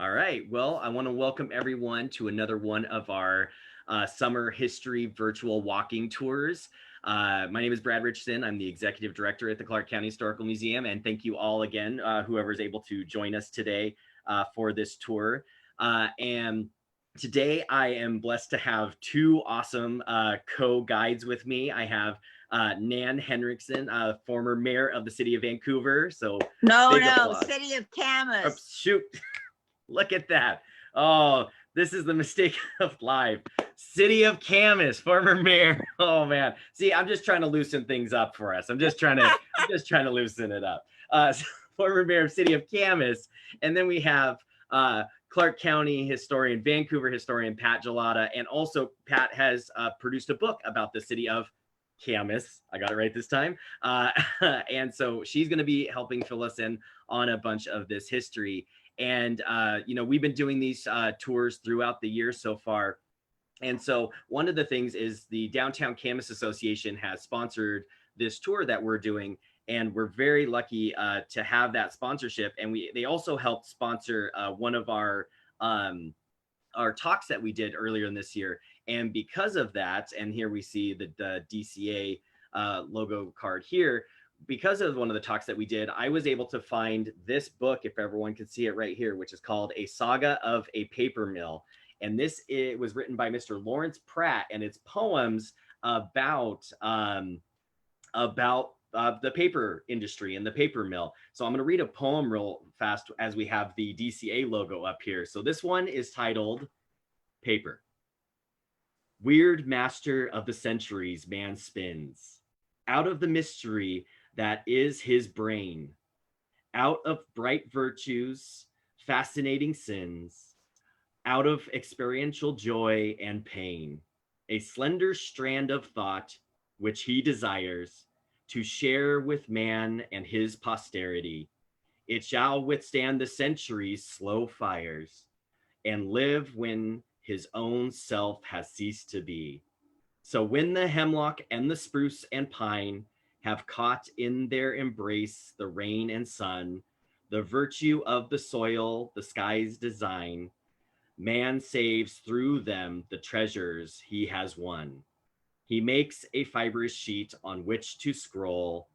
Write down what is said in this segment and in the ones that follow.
All right. Well, I want to welcome everyone to another one of our summer history virtual walking tours. My name is Brad Richardson. I'm the executive director at the Clark County Historical Museum. And thank you all again, whoever's able to join us today for this tour. And today I am blessed to have two awesome co-guides with me. I have Nan Henriksen, former mayor of the city of Vancouver. So big No, applause. city of Camas. Oops, shoot. Look at that. Oh, this is the mistake of life. City of Camas, former mayor. Oh man. See, I'm just trying to loosen things up for us. I'm just trying to loosen it up. So, former mayor of City of Camas. And then we have Clark County historian, Vancouver historian, Pat Gelada. And also Pat has produced a book about the city of Camas. I got it right this time. And so she's going to be helping fill us in on a bunch of this history. And, we've been doing these tours throughout the year so far. And so one of the things is the Downtown Camas Association has sponsored this tour that we're doing. And we're very lucky to have that sponsorship. And they also helped sponsor one of our talks that we did earlier in this year. And because of that, and here we see the DCA logo card here, because of one of the talks that we did, I was able to find this book, if everyone can see it right here, which is called A Saga of a Paper Mill. And it was written by Mr. Lawrence Pratt, and it's poems about the paper industry and the paper mill. So I'm going to read a poem real fast as we have the DCA logo up here. So this one is titled Paper. Weird master of the centuries, man spins out of the mystery that is his brain, out of bright virtues, fascinating sins, out of experiential joy and pain, a slender strand of thought which he desires to share with man and his posterity. It shall withstand the centuries' slow fires and live when his own self has ceased to be. So when the hemlock and the spruce and pine have caught in their embrace the rain and sun, the virtue of the soil, the sky's design, man saves through them the treasures he has won. He makes a fibrous sheet on which to scroll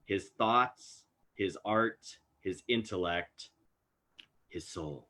his thoughts, his art, his intellect, his soul.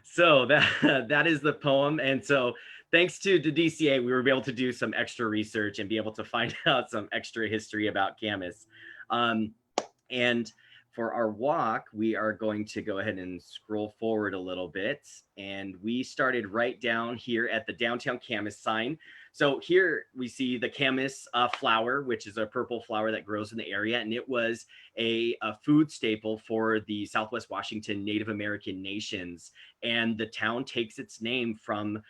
So that is the poem. And so thanks to the DCA, we were able to do some extra research and be able to find out some extra history about Camas. And for our walk, we are going to go ahead and scroll forward a little bit. And we started right down here at the Downtown Camas sign. So here we see the Camas flower, which is a purple flower that grows in the area. And it was a food staple for the Southwest Washington Native American nations. And the town takes its name from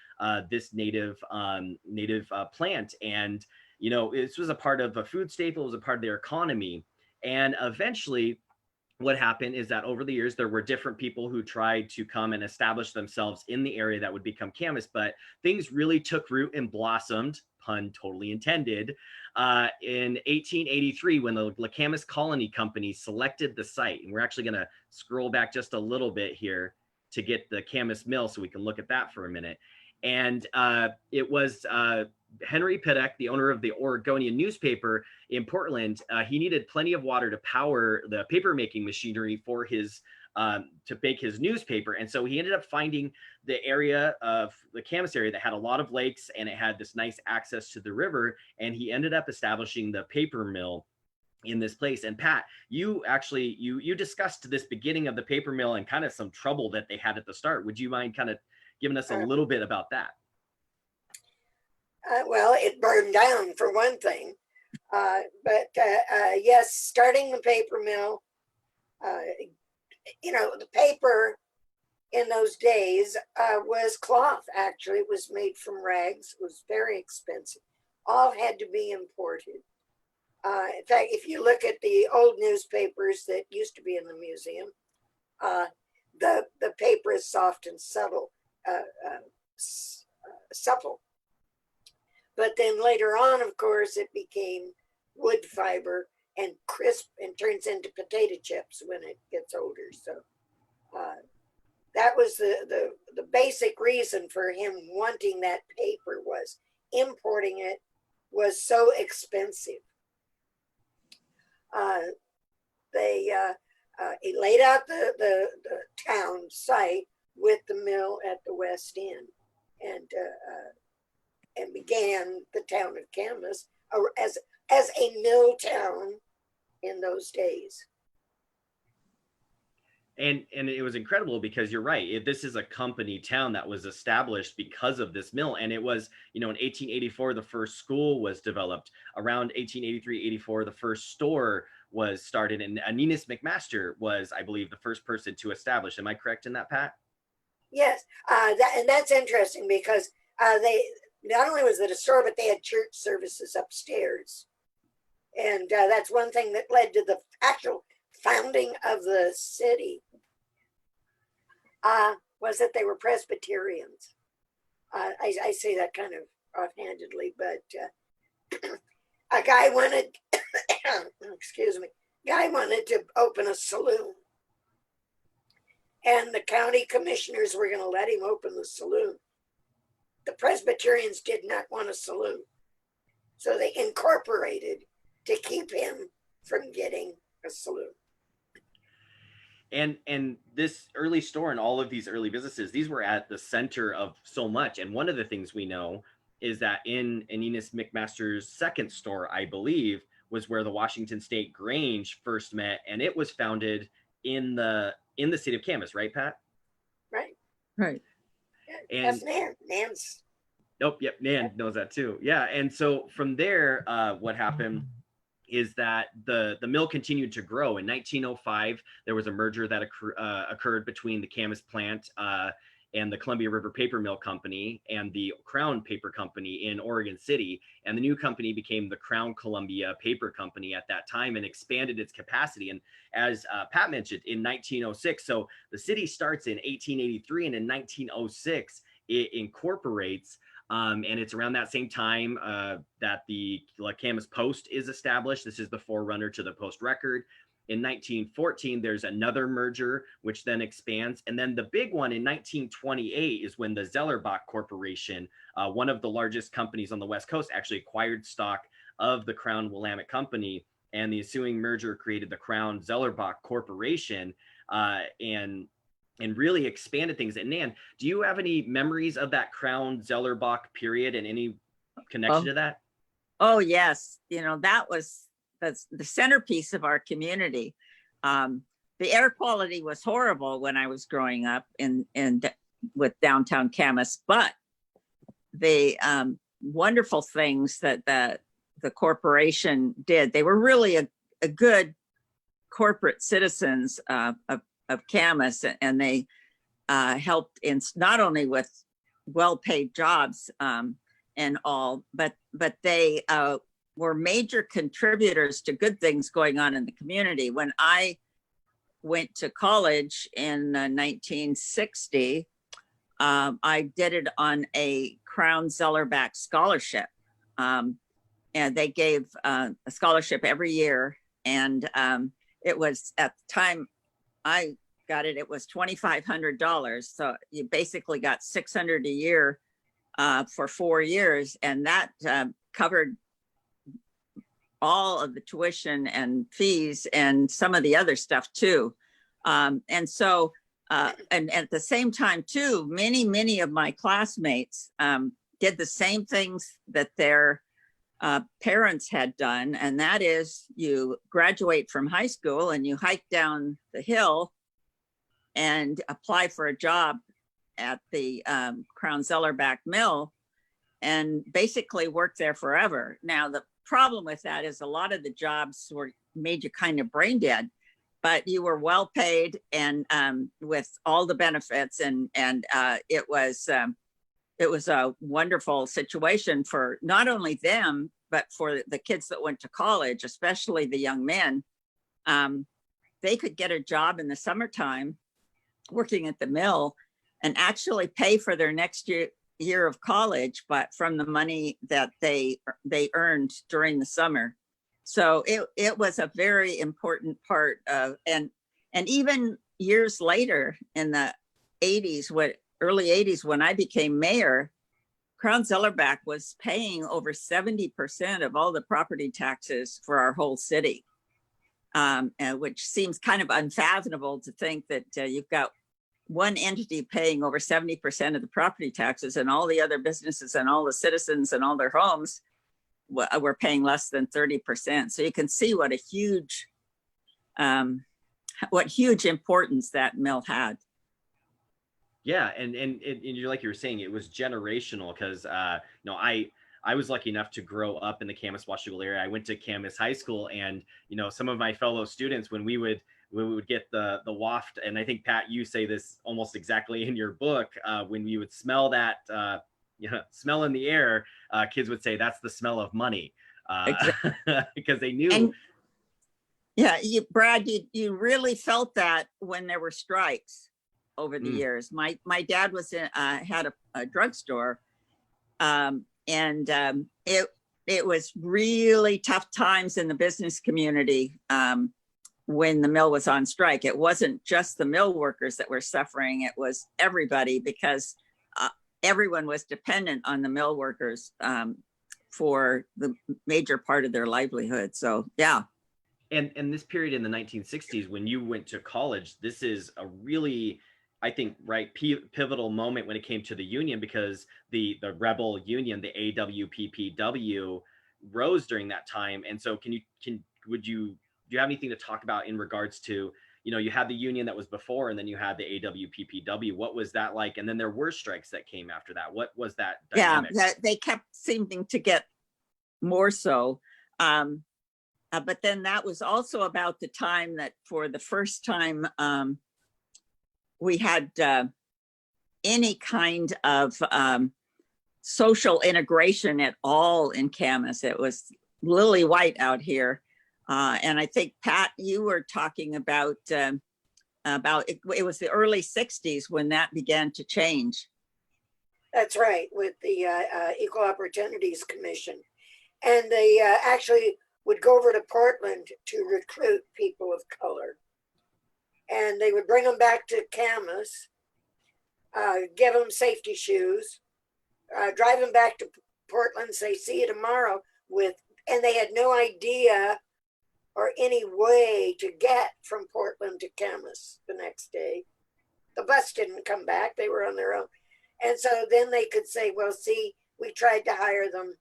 this native plant. And, this was a part of a food staple, it was a part of their economy. And eventually, what happened is that over the years, there were different people who tried to come and establish themselves in the area that would become Camas, but things really took root and blossomed, pun totally intended, in 1883 when the Camas Colony Company selected the site. And we're actually going to scroll back just a little bit here to get the Camas Mill so we can look at that for a minute. And it was Henry Piddock, the owner of the Oregonian newspaper in Portland. He needed plenty of water to power the paper making machinery for his to bake his newspaper. And so he ended up finding the area of the Camas area that had a lot of lakes and it had this nice access to the river. And he ended up establishing the paper mill in this place. And Pat, you actually, you discussed this beginning of the paper mill and kind of some trouble that they had at the start. Would you mind kind of giving us a little bit about that? Well, it burned down for one thing. But yes, starting the paper mill, the paper in those days was cloth. Actually, it was made from rags. It was very expensive. All had to be imported. In fact, if you look at the old newspapers that used to be in the museum, the paper is soft and supple. But then later on, of course, it became wood fiber and crisp and turns into potato chips when it gets older. So that was the basic reason for him wanting that paper, was importing it was so expensive. He laid out the town site with the mill at the west end, and began the town of Camas as a mill town in those days. And it was incredible because you're right. This is a company town that was established because of this mill. And it was, in 1884, the first school was developed. Around 1883, 84, the first store was started. And Aeneas McMaster was, I believe, the first person to establish. Am I correct in that, Pat? Yes, and that's interesting because they not only was it a store, but they had church services upstairs. And that's one thing that led to the actual founding of the city, was that they were Presbyterians. I say that kind of offhandedly, but a guy wanted, excuse me, guy wanted to open a saloon. And the county commissioners were going to let him open the saloon. The Presbyterians did not want a saloon. So they incorporated to keep him from getting a saloon. And this early store and all of these early businesses, these were at the center of so much. And one of the things we know is that in Aeneas McMaster's second store, I believe, was where the Washington State Grange first met, and it was founded in the city of Camas, right, Pat? Right. Right. Yeah, and that's Nan. Nan's. Nope. Yep. Nan knows that too. Yeah. And so from there, what happened is that the mill continued to grow. In 1905, there was a merger that occurred between the Camas plant and the Columbia River Paper Mill Company and the Crown Paper Company in Oregon City. And the new company became the Crown Columbia Paper Company at that time and expanded its capacity. And as Pat mentioned, in 1906, so the city starts in 1883, and in 1906, it incorporates. And it's around that same time that the Camas Post is established. This is the forerunner to the Post Record. In 1914, there's another merger, which then expands. And then the big one in 1928 is when the Zellerbach Corporation, one of the largest companies on the West Coast, actually acquired stock of the Crown Willamette Company. And the ensuing merger created the Crown Zellerbach Corporation. And really expanded things. And Nan, do you have any memories of that Crown Zellerbach period and any connection to that? Oh, yes. That's the centerpiece of our community. The air quality was horrible when I was growing up with downtown Camas, but the wonderful things that the corporation did, they were really a good corporate citizens of Camas, and they helped in not only with well-paid jobs and all, but they were major contributors to good things going on in the community. When I went to college in 1960, I did it on a Crown Zellerbach scholarship, and they gave a scholarship every year, and it was, at the time I got it, it was $2,500. So you basically got $600 a year for 4 years. And that covered all of the tuition and fees and some of the other stuff too. And so, and at the same time too, many of my classmates did the same things that their parents had done, and that is you graduate from high school and you hike down the hill and apply for a job at the Crown Zellerbach Mill and basically work there forever. Now, the problem with that is a lot of the jobs made you kind of brain dead, but you were well paid and with all the benefits, and it was a wonderful situation for not only them, but for the kids that went to college, especially the young men. They could get a job in the summertime working at the mill and actually pay for their next year of college, but from the money that they earned during the summer. So it was a very important part of, and even years later in the 80s, early 80s, when I became mayor, Crown Zellerbach was paying over 70% of all the property taxes for our whole city, which seems kind of unfathomable to think that you've got one entity paying over 70% of the property taxes, and all the other businesses and all the citizens and all their homes were paying less than 30%. So you can see what a huge importance that mill had. Yeah, and you're like you were saying, it was generational because you know, I was lucky enough to grow up in the Camas Washougal area. I went to Camas High School, and you know, some of my fellow students, when we would get the waft, and I think Pat, you say this almost exactly in your book, when we would smell that you know, smell in the air, kids would say that's the smell of money, Exactly. because they knew. And yeah, Brad, you really felt that when there were strikes over the years. My dad was had a drugstore, and it was really tough times in the business community when the mill was on strike. It wasn't just the mill workers that were suffering; it was everybody, because everyone was dependent on the mill workers for the major part of their livelihood. So yeah. And this period in the 1960s, when you went to college, this is a really, I think, right, pivotal moment when it came to the union, because the rebel union, the AWPPW, rose during that time. And so do you have anything to talk about in regards to, you know, you had the union that was before, and then you had the AWPPW. What was that like? And then there were strikes that came after that. What was that dynamic? Yeah, they kept seeming to get more so. But then that was also about the time that for the first time we had any kind of social integration at all in Camas. It was lily white out here. And I think, Pat, you were talking about it was the early 60s when that began to change. That's right, with the Equal Opportunities Commission. And they actually would go over to Portland to recruit people of color. And they would bring them back to Camas, give them safety shoes, drive them back to Portland, say, see you tomorrow, and they had no idea or any way to get from Portland to Camas the next day. The bus didn't come back, they were on their own. And so then they could say, well, see, we tried to hire them,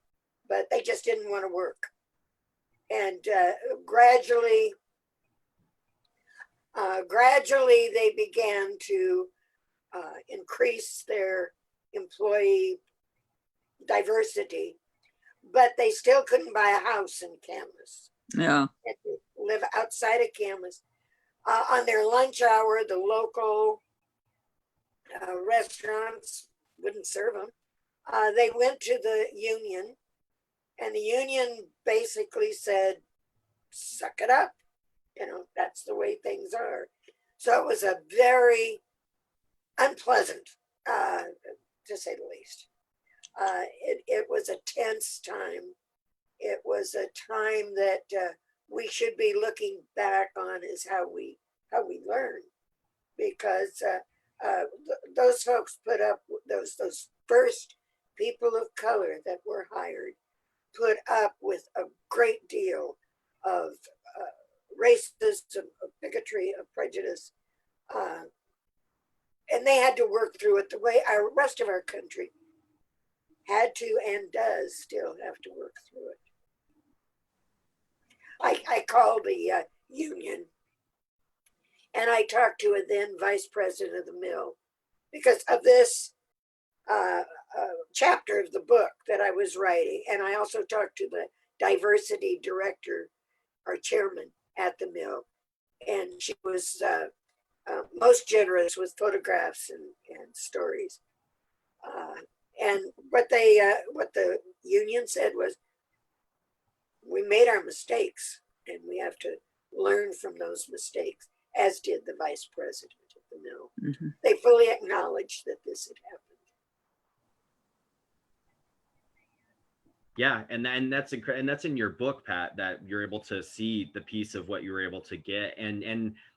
but they just didn't want to work. And gradually they began to increase their employee diversity, but they still couldn't buy a house in Camas. Yeah. And live outside of Camas. On their lunch hour, the local restaurants wouldn't serve them. They went to the union, and the union basically said, suck it up. You know, that's the way things are. So it was a very unpleasant, to say the least. It was a tense time. It was a time that we should be looking back on as how we learn, because those folks put up, those first people of color that were hired put up with a great deal of racism, of bigotry, of prejudice, and they had to work through it the way our rest of our country had to and does still have to work through it. I called the union, and I talked to a then vice president of the mill because of this chapter of the book that I was writing. And I also talked to the diversity director, our chairman at the mill, and she was most generous with photographs and stories. And what the union said was, we made our mistakes and we have to learn from those mistakes, as did the vice president of the mill. Mm-hmm. They fully acknowledged that this had happened. Yeah, and that's incredible, and that's in your book, Pat, that you're able to see the piece of what you were able to get, and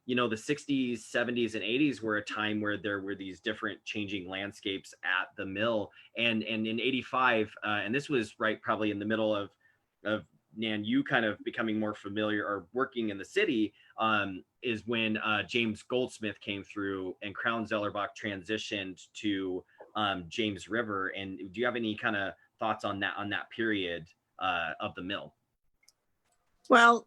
the 60s, 70s, and 80s were a time where there were these different changing landscapes at the mill, and in 85, and this was right probably in the middle of Nan, you kind of becoming more familiar or working in the city, is when James Goldsmith came through and Crown Zellerbach transitioned to James River. And do you have any kind of thoughts on that period of the mill? Well,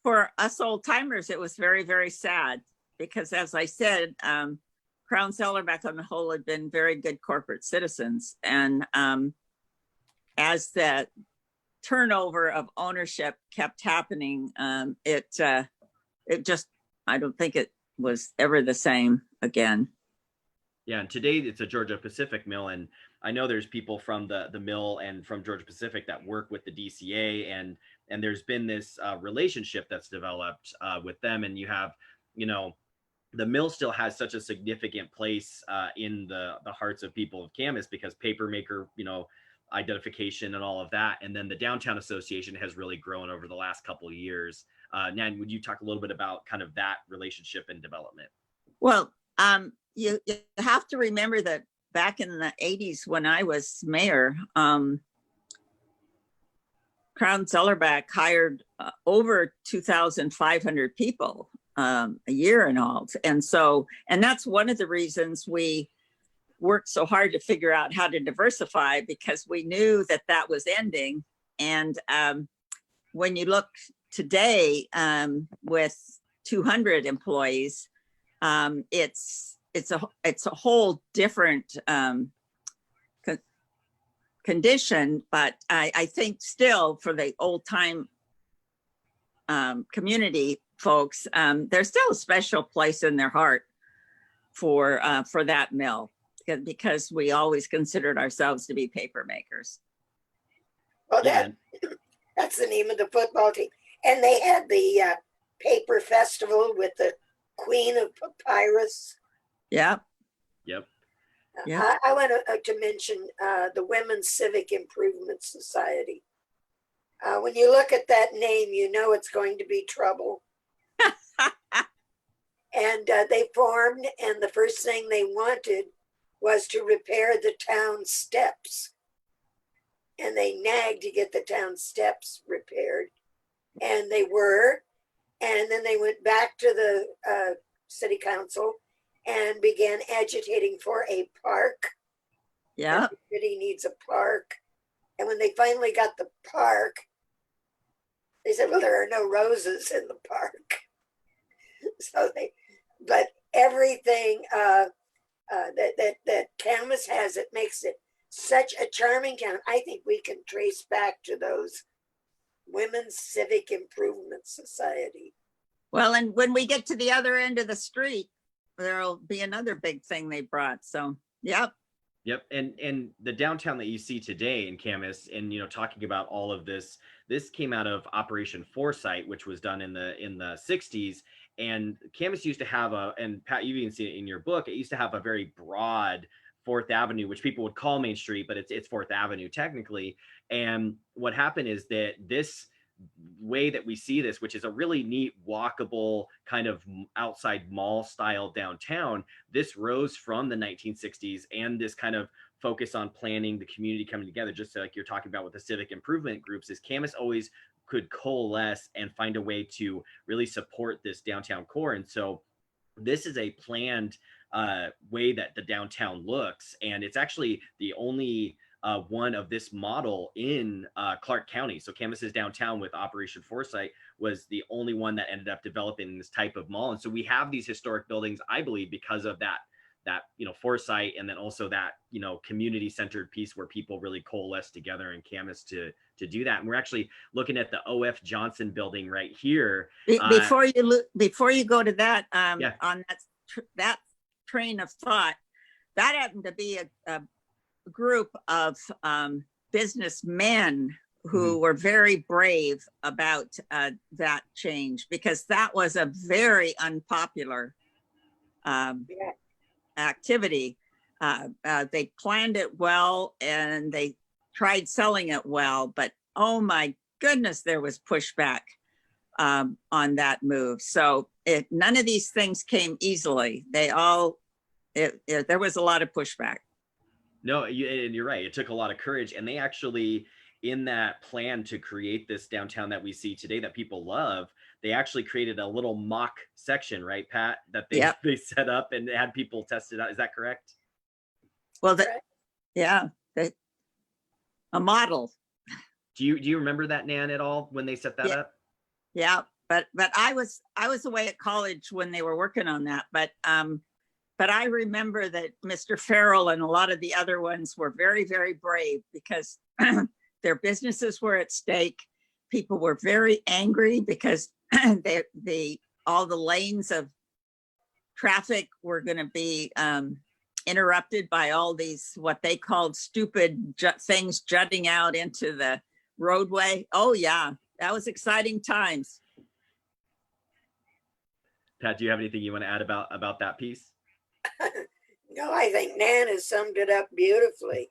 for us old timers, it was very, very sad because, as I said, Crown Zellerbach on the whole had been very good corporate citizens. And as the turnover of ownership kept happening, it just, I don't think it was ever the same again. Yeah, and today it's a Georgia Pacific mill, and I know there's people from the mill and from Georgia Pacific that work with the DCA, and there's been this relationship that's developed with them, and you have, the mill still has such a significant place in the hearts of people of Camas because papermaker, identification and all of that, and then the downtown association has really grown over the last couple of years. Nan, would you talk a little bit about kind of that relationship and development? Well, you have to remember that back in the 80s when I was mayor, Crown Zellerbach hired over 2,500 people a year and all. And that's one of the reasons we worked so hard to figure out how to diversify, because we knew that that was ending. And when you look today with 200 employees, it's a whole different condition, but I think still for the old time community folks, there's still a special place in their heart for that mill, because we always considered ourselves to be paper makers. Well, that's the name of the football team. And they had the paper festival with the Queen of Papyrus. Yeah. Yep. Yeah. I want to mention the Women's Civic Improvement Society. When you look at that name, you know it's going to be trouble. And they formed, and the first thing they wanted was to repair the town steps. And they nagged to get the town steps repaired. And they were. And then they went back to the city council and began agitating for a park. Yeah. The city needs a park. And when they finally got the park, they said, well, there are no roses in the park. But everything that Camas has, it makes it such a charming town. I think we can trace back to those Women's Civic Improvement Society. Well, and when we get to the other end of the street, there'll be another big thing they brought. So, yep. Yep, and the downtown that you see today in Camas, and talking about all of this came out of Operation Foresight, which was done in the 60s. And Camas used to have and Pat, you even see it in your book, it used to have a very broad Fourth Avenue, which people would call Main Street, but it's Fourth Avenue technically. And what happened is that this way that we see this, which is a really neat walkable kind of outside mall style downtown, this rose from the 1960s, and this kind of focus on planning, the community coming together, just like you're talking about with the civic improvement groups, is Camas always could coalesce and find a way to really support this downtown core. And so this is a planned way that the downtown looks, and it's actually the only one of this model in Clark County. So Camas's downtown with Operation Foresight was the only one that ended up developing this type of mall. And so we have these historic buildings, I believe, because of that foresight, and then also that community centered piece where people really coalesce together in Camas to do that. And we're actually looking at the O.F. Johnson building right here. Before you go to that, Yeah. on that train of thought, that happened to be a group of businessmen who were very brave about that change, because that was a very unpopular activity. They planned it well, and they tried selling it well, but oh my goodness, there was pushback on that move. So none of these things came easily. There was a lot of pushback. No, and you're right. It took a lot of courage, and they actually, in that plan to create this downtown that we see today that people love, they actually created a little mock section, right, Pat? That they Yep. they set up and had people test it out. Is that correct? Well, yeah, a model. Do you remember that, Nan, at all when they set that Yeah. up? Yeah, but I was away at college when they were working on that. But I remember that Mr. Farrell and a lot of the other ones were very, very brave because their businesses were at stake. People were very angry because all the lanes of traffic were going to be interrupted by all these what they called stupid things jutting out into the roadway. Oh yeah, that was exciting times. Pat, do you have anything you want to add about that piece? No, I think Nan has summed it up beautifully.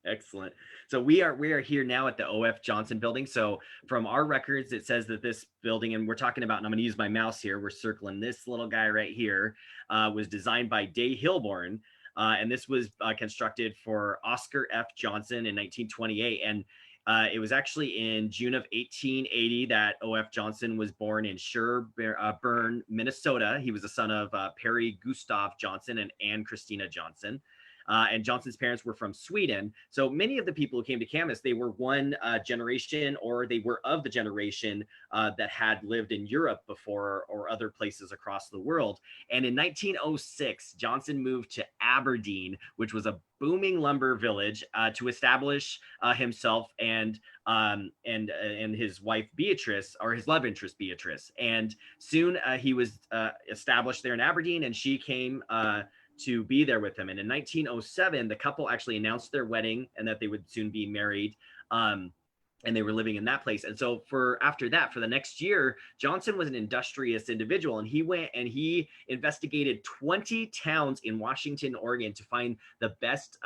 Excellent. So we are here now at the O.F. Johnson building. So from our records, it says that this building, and we're talking about, and I'm going to use my mouse here, we're circling this little guy right here, was designed by Day Hilborn. And this was constructed for Oscar F. Johnson in 1928. And it was actually in June of 1880 that O.F. Johnson was born in Sherburne, Minnesota. He was the son of Perry Gustav Johnson and Anne Christina Johnson. And Johnson's parents were from Sweden. So many of the people who came to Camas, they were one generation, or they were of the generation that had lived in Europe before or other places across the world. And in 1906, Johnson moved to Aberdeen, which was a booming lumber village, to establish himself and his wife Beatrice, or his love interest Beatrice. And soon he was established there in Aberdeen, and she came to be there with him. And in 1907, the couple actually announced their wedding and that they would soon be married. And they were living in that place. And so after that, for the next year, Johnson was an industrious individual, and he went and he investigated 20 towns in Washington, Oregon to find the best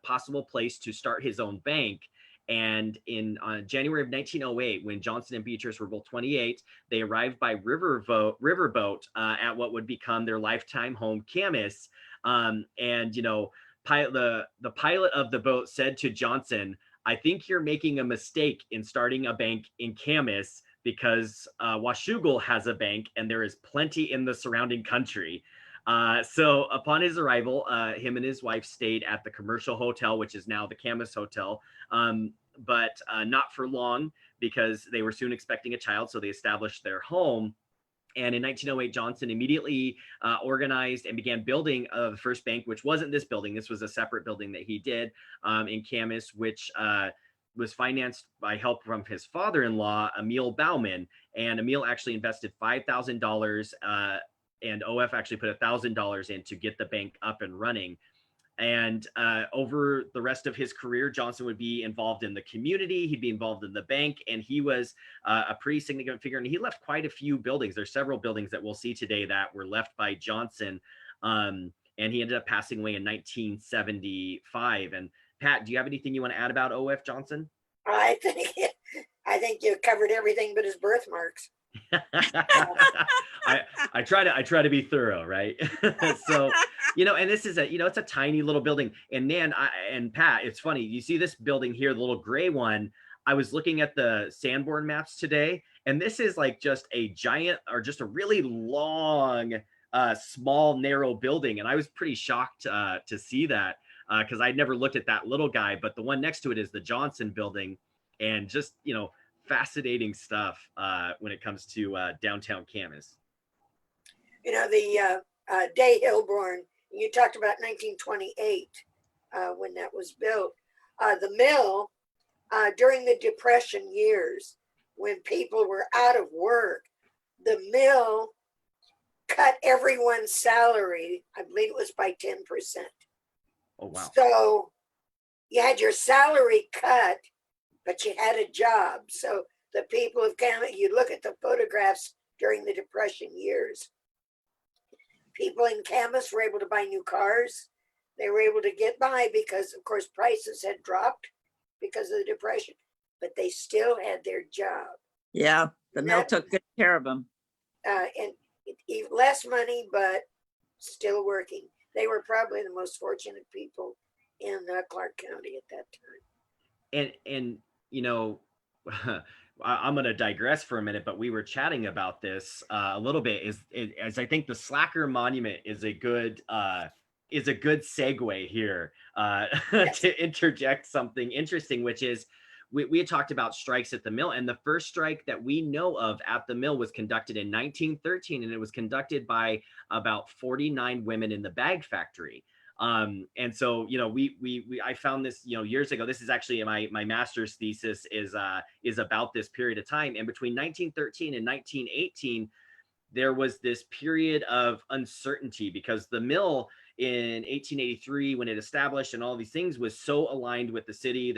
possible place to start his own bank. And in January of 1908, when Johnson and Beatrice were both 28, they arrived by riverboat at what would become their lifetime home, Camas. And, you know, the pilot of the boat said to Johnson, "I think you're making a mistake in starting a bank in Camas, because Washougal has a bank and there is plenty in the surrounding country." So upon his arrival, him and his wife stayed at the Commercial Hotel, which is now the Camas Hotel, but not for long, because they were soon expecting a child. So they established their home. And in 1908, Johnson immediately organized and began building the first bank, which wasn't this building. This was a separate building that he did in Camas, which was financed by help from his father-in-law, Emil Bauman. And Emil actually invested $5,000, and OF actually put $1,000 in to get the bank up and running. And over the rest of his career, Johnson would be involved in the community. He'd be involved in the bank, and he was a pretty significant figure. And he left quite a few buildings. There's several buildings that we'll see today that were left by Johnson. And he ended up passing away in 1975. And Pat, do you have anything you want to add about O.F. Johnson? I think you covered everything but his birthmarks. I try to be thorough, right? So, you know, and this is it's a tiny little building. And Nan and Pat, it's funny, you see this building here, the little gray one. I was looking at the Sanborn maps today, and this is like just a giant, or just a really long, small, narrow building. And I was pretty shocked to see that, because I'd never looked at that little guy. But the one next to it is the Johnson building, and just, fascinating stuff when it comes to downtown Camas. You know, the Day Hilborn, you talked about 1928 when that was built. The mill, during the Depression years, when people were out of work, the mill cut everyone's salary, I believe it was by 10%. Oh, wow. So you had your salary cut, but you had a job. So the people of Camas, you look at the photographs during the Depression years, people in Camas were able to buy new cars. They were able to get by because, of course, prices had dropped because of the Depression, but they still had their job. Yeah, the mill took good care of them. And less money, but still working. They were probably the most fortunate people in Clark County at that time. And you know, I'm going to digress for a minute, but we were chatting about this a little bit. As I think the Slacker Monument is a good segue here Yes. to interject something interesting, which is we had talked about strikes at the mill, and the first strike that we know of at the mill was conducted in 1913, and it was conducted by about 49 women in the bag factory. And so, you know, I found this, you know, years ago. This is actually my master's thesis is about this period of time. And between 1913 and 1918, there was this period of uncertainty because the mill in 1883, when it established and all these things, was so aligned with the city,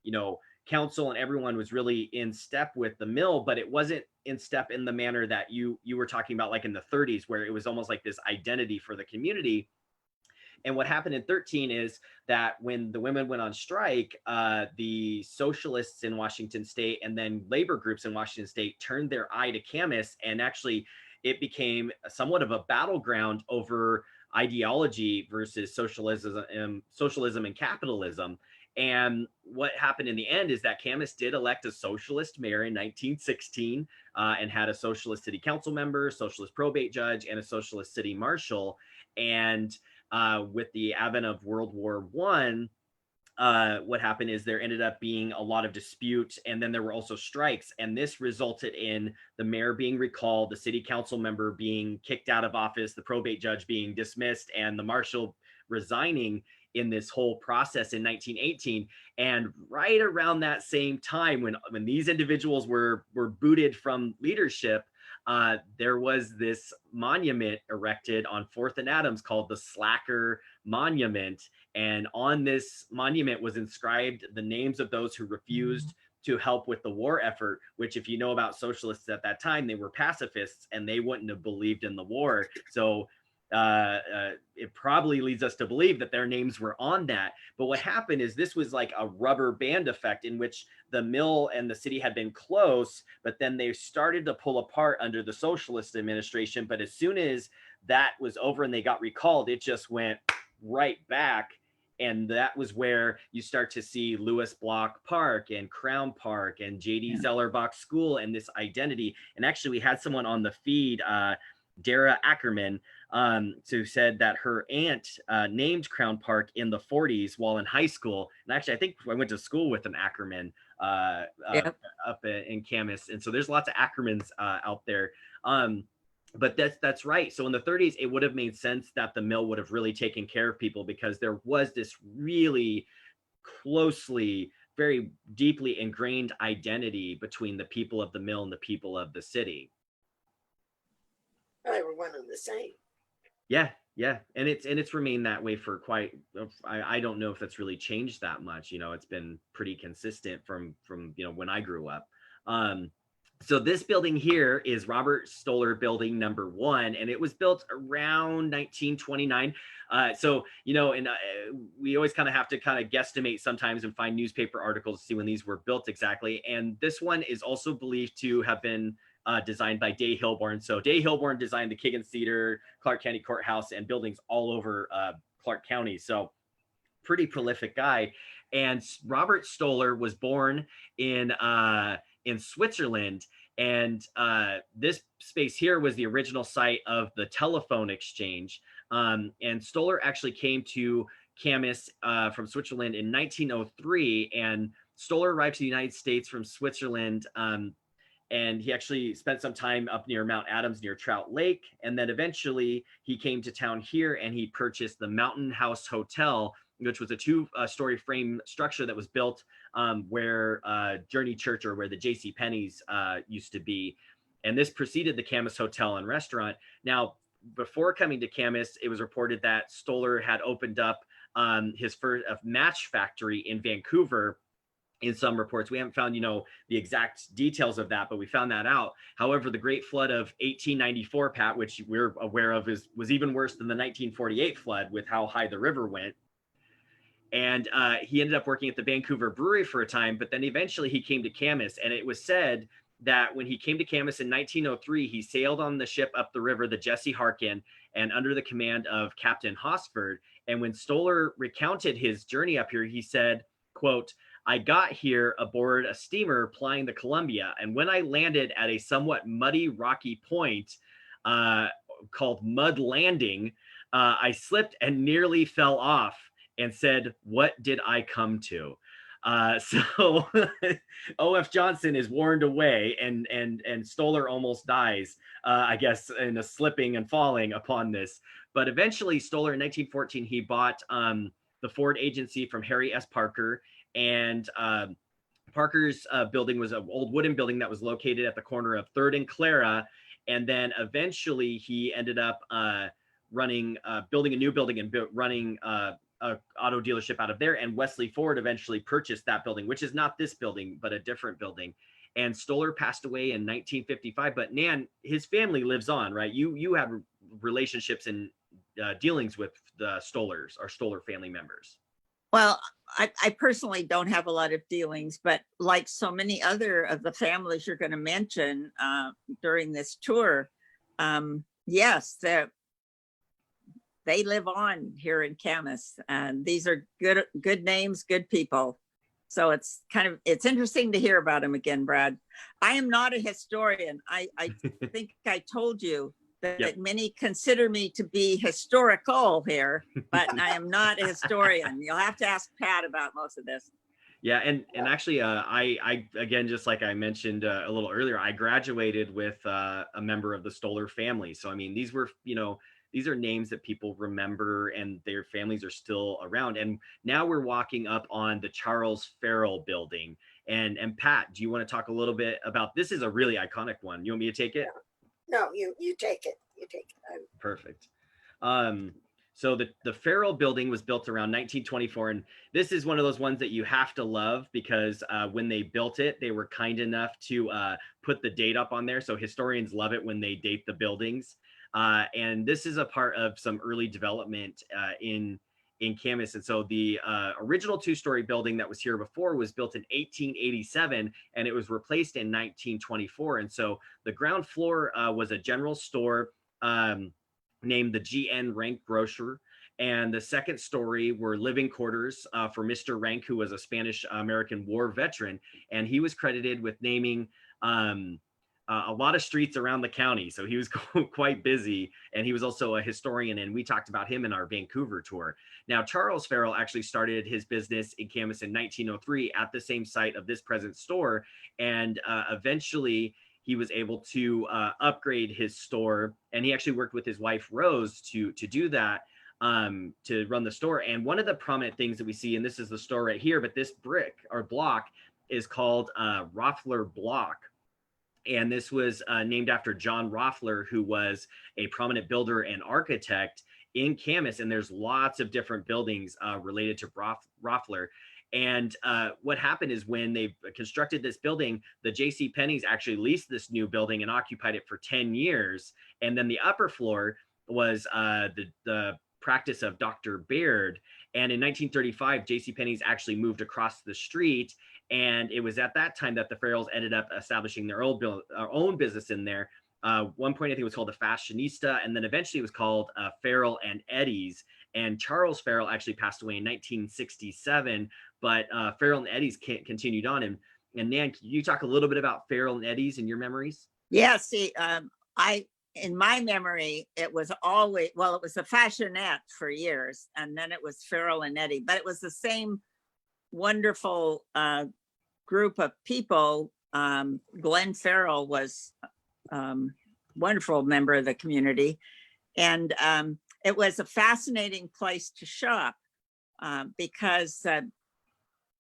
you know, council, and everyone was really in step with the mill, but it wasn't in step in the manner that you were talking about, like in the 30s, where it was almost like this identity for the community. And what happened in 13 is that when the women went on strike, the socialists in Washington state and then labor groups in Washington state turned their eye to Camas, and actually it became somewhat of a battleground over ideology versus socialism and capitalism. And what happened in the end is that Camas did elect a socialist mayor in 1916 and had a socialist city council member, socialist probate judge, and a socialist city marshal. And with the advent of World War I, what happened is there ended up being a lot of dispute, and then there were also strikes, and this resulted in the mayor being recalled, the city council member being kicked out of office, the probate judge being dismissed, and the marshal resigning in this whole process in 1918. And right around that same time, when these individuals were booted from leadership, there was this monument erected on 4th and Adams called the Slacker Monument. And on this monument was inscribed the names of those who refused to help with the war effort, which, if you know about socialists at that time, they were pacifists and they wouldn't have believed in the war. So it probably leads us to believe that their names were on that. But what happened is this was like a rubber band effect in which the mill and the city had been close, but then they started to pull apart under the socialist administration. But as soon as that was over and they got recalled, it just went right back. And that was where you start to see Lewis Block Park and Crown Park and J.D. Zellerbach School and this identity. And actually, we had someone on the feed, Dara Ackerman, who said that her aunt named Crown Park in the 40s while in high school. And actually, I think I went to school with an Ackerman up in Camas. And so there's lots of Ackermans out there. But that's right. So in the 30s, it would have made sense that the mill would have really taken care of people, because there was this really closely, very deeply ingrained identity between the people of the mill and the people of the city. Well, they were one and the same. Yeah, and it's remained that way for quite. I don't know if that's really changed that much. You know, it's been pretty consistent from you know, when I grew up. So this building here is Robert Stoller Building number 1, and it was built around 1929. So, you know, and we always kind of have to kind of guesstimate sometimes and find newspaper articles to see when these were built exactly. And this one is also believed to have been designed by Day Hilborn. So Day Hilborn designed the Kiggins Theater, Clark County Courthouse, and buildings all over Clark County. So pretty prolific guy. And Robert Stoller was born in Switzerland. And this space here was the original site of the telephone exchange. And Stoller actually came to Camas from Switzerland in 1903. And Stoller arrived to the United States from Switzerland. And he actually spent some time up near Mount Adams near Trout Lake. And then eventually he came to town here and he purchased the Mountain House Hotel, which was a 2-story frame structure that was built where Journey Church, or where the J.C. Penney's used to be. And this preceded the Camas Hotel and Restaurant. Now, before coming to Camas, it was reported that Stoller had opened up his first match factory in Vancouver. In some reports, we haven't found, you know, the exact details of that, but we found that out. However, the Great Flood of 1894, Pat, which we're aware of, was even worse than the 1948 flood with how high the river went. And he ended up working at the Vancouver Brewery for a time, but then eventually he came to Camas. And it was said that when he came to Camas in 1903, he sailed on the ship up the river, the Jesse Harkin, and under the command of Captain Hosford. And when Stoller recounted his journey up here, he said, quote, "I got here aboard a steamer plying the Columbia, and when I landed at a somewhat muddy, rocky point called Mud Landing, I slipped and nearly fell off and said, 'What did I come to?'" So O.F. Johnson is warned away, and Stoller almost dies, I guess, in a slipping and falling upon this. But eventually, Stoller in 1914 he bought the Ford Agency from Harry S. Parker, and Parker's building was an old wooden building that was located at the corner of Third and Clara, and then eventually he ended up building a new building and running a auto dealership out of there. And Wesley Ford eventually purchased that building, which is not this building, but a different building. And Stoller passed away in 1955. But Nan, his family lives on, right? You had relationships and dealings with the Stollers or Stoller family members. Well, I personally don't have a lot of dealings, but like so many other of the families you're going to mention during this tour, yes, they live on here in Camas, and these are good names, good people. So it's interesting to hear about them again, Brad. I am not a historian. I think I told you that yep. Many consider me to be historical here, but I am not a historian. You'll have to ask Pat about most of this. Yeah, and actually, I again, just like I mentioned a little earlier, I graduated with a member of the Stoller family. So I mean, these were, these are names that people remember, and their families are still around. And now we're walking up on the Charles Farrell building. And Pat, do you want to talk a little bit about this? Is a really iconic one. You want me to take it? Yeah. No, you take it. You take it. Perfect. So the Farrell building was built around 1924, and this is one of those ones that you have to love because when they built it, they were kind enough to put the date up on there. So historians love it when they date the buildings. And this is a part of some early development in Camas. And so the original two-story building that was here before was built in 1887, and it was replaced in 1924. And so the ground floor was a general store named the G.N. Rank Grocer. And the second story were living quarters for Mr. Rank, who was a Spanish-American War veteran. And he was credited with naming a lot of streets around the county. So he was quite busy, and he was also a historian, and we talked about him in our Vancouver tour. Now, Charles Farrell actually started his business in Camas in 1903 at the same site of this present store, and eventually he was able to upgrade his store, and he actually worked with his wife, Rose, to do that, to run the store. And one of the prominent things that we see, and this is the store right here, but this brick or block is called Roffler Block. And this was named after John Roffler, who was a prominent builder and architect in Camas. And there's lots of different buildings related to Roffler. And what happened is when they constructed this building, the J.C. Penney's actually leased this new building and occupied it for 10 years. And then the upper floor was the practice of Dr. Baird. And in 1935, J.C. Penney's actually moved across the street. And it was at that time that the Farrells ended up establishing their own business in there. One point, I think it was called the Fashionista, and then eventually it was called Farrell and Eddie's. And Charles Farrell actually passed away in 1967, but Farrell and Eddie's continued on. And Nan, can you talk a little bit about Farrell and Eddie's in your memories? Yeah, see, in my memory, it was always, well, it was the Fashionette for years, and then it was Farrell and Eddie, but it was the same wonderful group of people. Glenn Farrell was wonderful member of the community, and it was a fascinating place to shop because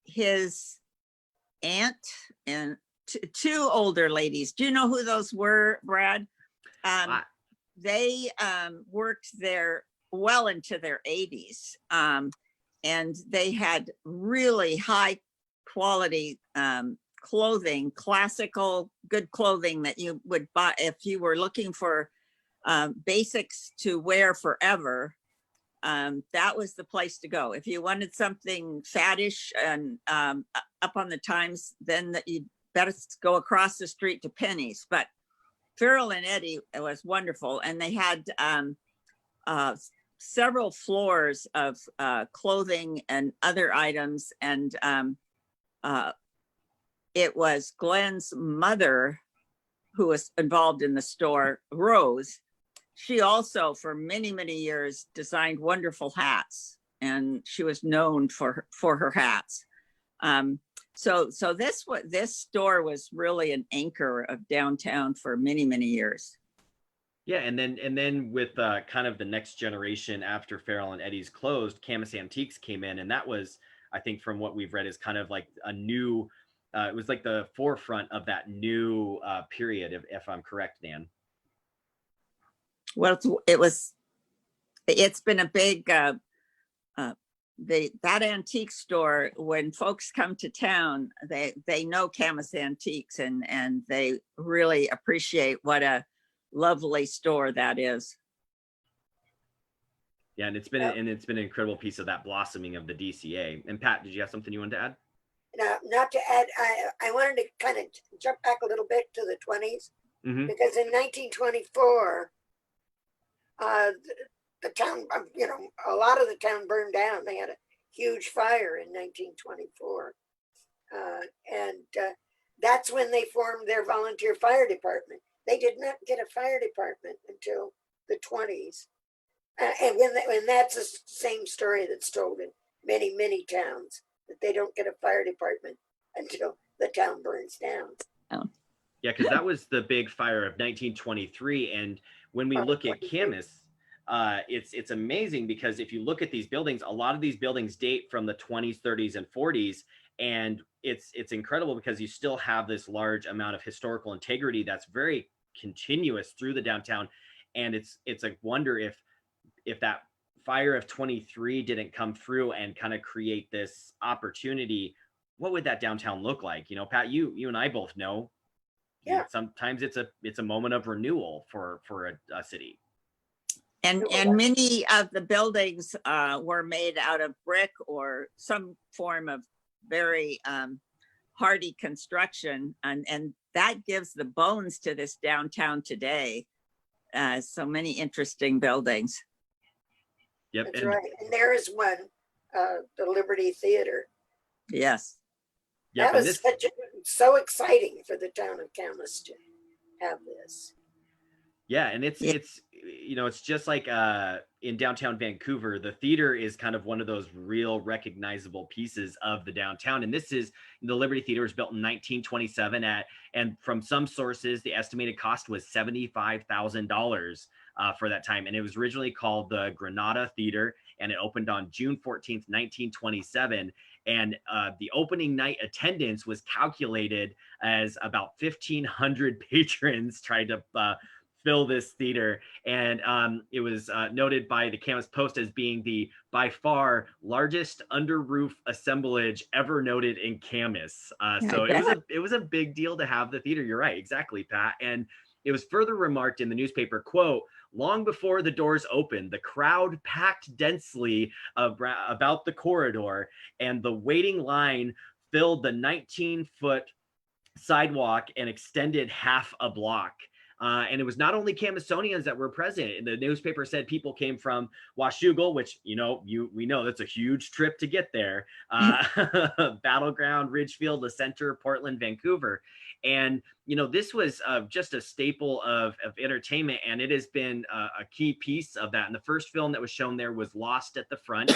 his aunt and two older ladies, do you know who those were, Brad? They worked there well into their 80s, and they had really high quality clothing, classical good clothing that you would buy if you were looking for basics to wear forever. that was the place to go. If you wanted something faddish and up on the times, then you better go across the street to Penny's. But Farrell and Eddie was wonderful, and they had several floors of clothing and other items. And it was Glenn's mother who was involved in the store, Rose. She also, for many, many years, designed wonderful hats, and she was known for her hats. So this store was really an anchor of downtown for many, many years. Yeah, and then with kind of the next generation after Farrell and Eddie's closed, Camas Antiques came in, and that was, I think, from what we've read, is kind of like a new. It was like the forefront of that new period, if I'm correct, Nan. Well, it's been a big that antique store. When folks come to town, they know Camas Antiques, and they really appreciate what a lovely store that is. Yeah, and it's been an incredible piece of that blossoming of the DCA. And Pat, did you have something you wanted to add? Now, not to add, I wanted to kind of jump back a little bit to the 20s, because in 1924, the town, a lot of the town burned down. They had a huge fire in 1924. And that's when they formed their volunteer fire department. They did not get a fire department until the 20s. And when that's the same story that's told in many, many towns, that they don't get a fire department until the town burns down. Oh. Yeah, because that was the big fire of 1923. And when we look at Camas, it's amazing, because if you look at these buildings, a lot of these buildings date from the 20s, 30s, and 40s. And it's incredible because you still have this large amount of historical integrity that's very continuous through the downtown. And it's a wonder if that fire of 23 didn't come through and kind of create this opportunity, what would that downtown look like? Pat, you and I both know. Yeah. Sometimes it's a moment of renewal for a city. And many of the buildings were made out of brick or some form of very hardy construction, and that gives the bones to this downtown today. So many interesting buildings. Yep. That's right. And there is one, the Liberty Theater. Yes. Yep. That was so exciting for the town of Camas to have this. Yeah, and it's just like in downtown Vancouver, the theater is kind of one of those real recognizable pieces of the downtown. And this is the Liberty Theater was built in 1927 and from some sources, the estimated cost was $75,000 for that time. And it was originally called the Granada Theater, and it opened on June 14th, 1927. And the opening night attendance was calculated as about 1,500 patrons tried to fill this theater. And it was noted by the Camas Post as being the by far largest under roof assemblage ever noted in Camas. So it was a big deal to have the theater. You're right, exactly, Pat. And it was further remarked in the newspaper, quote, "Long before the doors opened, the crowd packed densely about the corridor, and the waiting line filled the 19-foot sidewalk and extended half a block." And it was not only Camasonians that were present. The newspaper said people came from Washougal, which, we know that's a huge trip to get there. Battleground, Ridgefield, the Center, Portland, Vancouver. And, this was just a staple of entertainment. And it has been a key piece of that. And the first film that was shown there was Lost at the Front,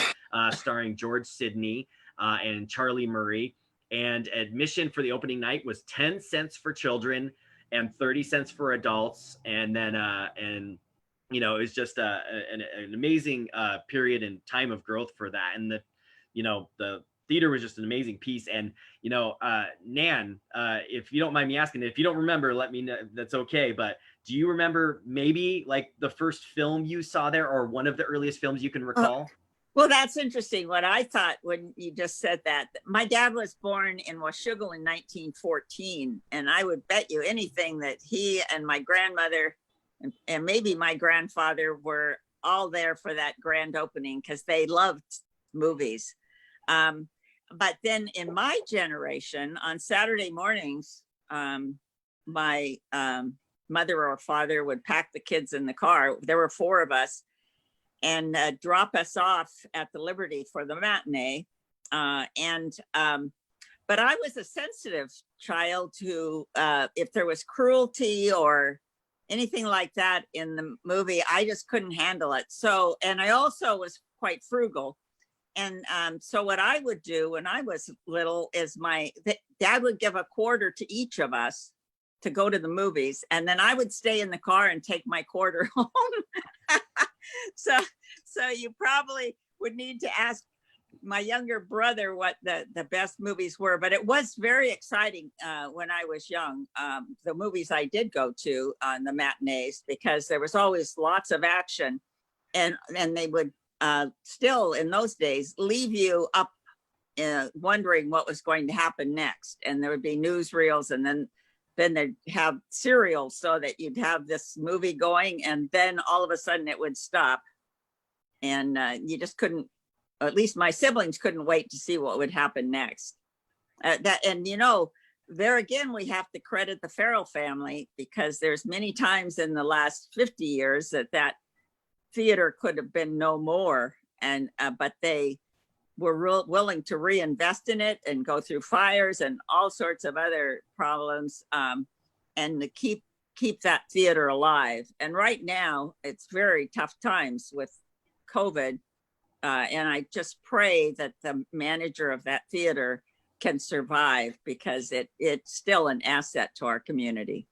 starring George Sidney and Charlie Murray. And admission for the opening night was 10 cents for children and 30 cents for adults. And then, it was just an amazing period and time of growth for that. And the theater was just an amazing piece. And, Nan, if you don't mind me asking, if you don't remember, let me know, that's okay. But do you remember maybe like the first film you saw there, or one of the earliest films you can recall? Well, that's interesting. What I thought when you just said that, my dad was born in Washougal in 1914, and I would bet you anything that he and my grandmother and maybe my grandfather were all there for that grand opening because they loved movies. But then in my generation, on Saturday mornings, my mother or father would pack the kids in the car. There were 4 of us, and drop us off at the Liberty for the matinee. But I was a sensitive child who, if there was cruelty or anything like that in the movie, I just couldn't handle it. So, and I also was quite frugal. And so what I would do when I was little is dad would give a quarter to each of us to go to the movies. And then I would stay in the car and take my quarter home. So you probably would need to ask my younger brother what the best movies were, but it was very exciting when I was young. The movies I did go to on the matinees, because there was always lots of action, and they would still in those days leave you up wondering what was going to happen next. And there would be newsreels, and then they'd have serials so that you'd have this movie going, and then all of a sudden it would stop. And you just couldn't, at least my siblings couldn't wait to see what would happen next. And you know, there again, we have to credit the Farrell family, because there's many times in the last 50 years that theater could have been no more. And but they were willing to reinvest in it and go through fires and all sorts of other problems, and to keep that theater alive. And right now it's very tough times with COVID. And I just pray that the manager of that theater can survive, because it's still an asset to our community.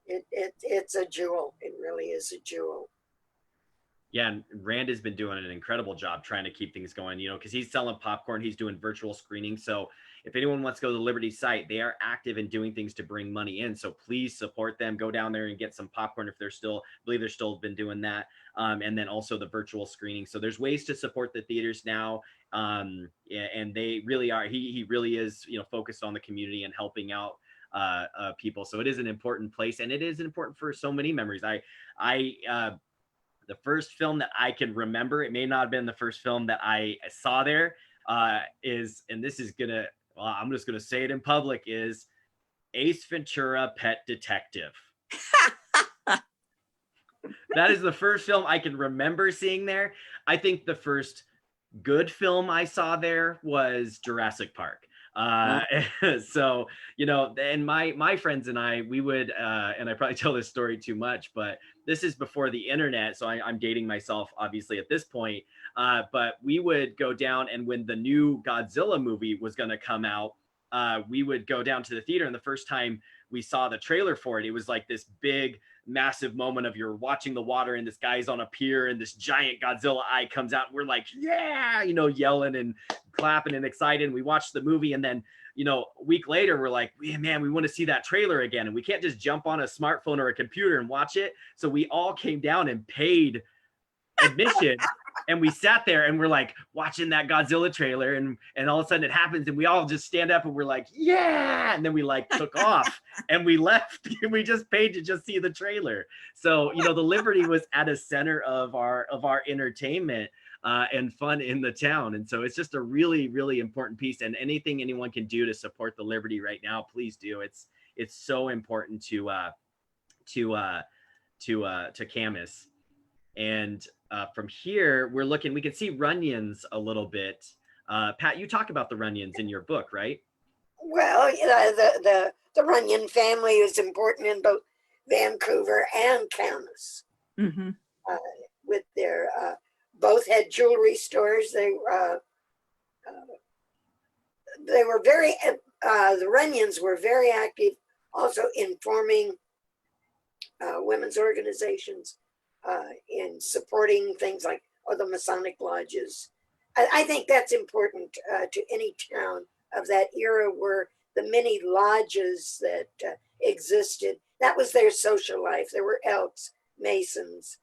It's a jewel. It really is a jewel. Yeah, and Rand has been doing an incredible job trying to keep things going, you know, because he's selling popcorn, he's doing virtual screening. So if anyone wants to go to the Liberty site, they are active in doing things to bring money in. So please support them. Go down there and get some popcorn if they're still, I believe they're still been doing that. And then also the virtual screening. So there's ways to support the theaters now. And they really are, he really is, you know, focused on the community and helping out people. So it is an important place, and it is important for so many memories. The first film that I can remember, it may not have been the first film that I saw there, is, and this is gonna, well, I'm just gonna say it in public, is Ace Ventura: Pet Detective. That is the first film I can remember seeing there. I think the first good film I saw there was Jurassic Park. So, you know, and my friends and I, we would, and I probably tell this story too much, but this is before the internet, so I'm dating myself obviously at this point, but we would go down, and when the new Godzilla movie was going to come out, we would go down to the theater, and the first time we saw the trailer for it, it was like this big massive moment of you're watching the water, and this guy's on a pier, and this giant Godzilla eye comes out. We're like, yeah, you know, yelling and clapping and excited. And we watched the movie, and then, you know, a week later, we're like, man, we want to see that trailer again. And we can't just jump on a smartphone or a computer and watch it. So we all came down and paid admission. And we sat there and we're like watching that Godzilla trailer, and all of a sudden it happens, and we all just stand up and we're like, yeah. And then we like took off and we left, and we just paid to just see the trailer. So, you know, the Liberty was at a center of our entertainment and fun in the town. And so it's just a really, really important piece, and anything anyone can do to support the Liberty right now, please do. It's so important to Camas. And from here, we can see Runyons a little bit. Pat, you talk about the Runyons in your book, right? Well, you know, the Runyon family is important in both Vancouver and Camas. Mm-hmm. With their both had jewelry stores. They were very the Runyons were very active, also in forming women's organizations, in supporting things like the Masonic lodges. I think that's important to any town of that era, where the many lodges that existed, that was their social life. There were Elks, Masons,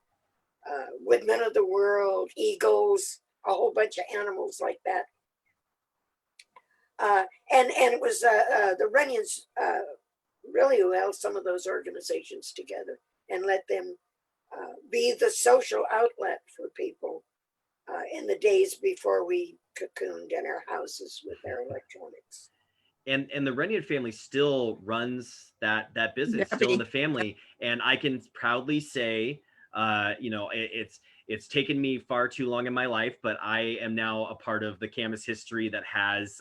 Woodmen of the World, Eagles, a whole bunch of animals like that. And it was the Runyons really who held some of those organizations together and let them be the social outlet for people in the days before we cocooned in our houses with our electronics. And the Runyon family still runs that business, still in the family, and I can proudly say, you know, it's taken me far too long in my life, but I am now a part of the Camas history that has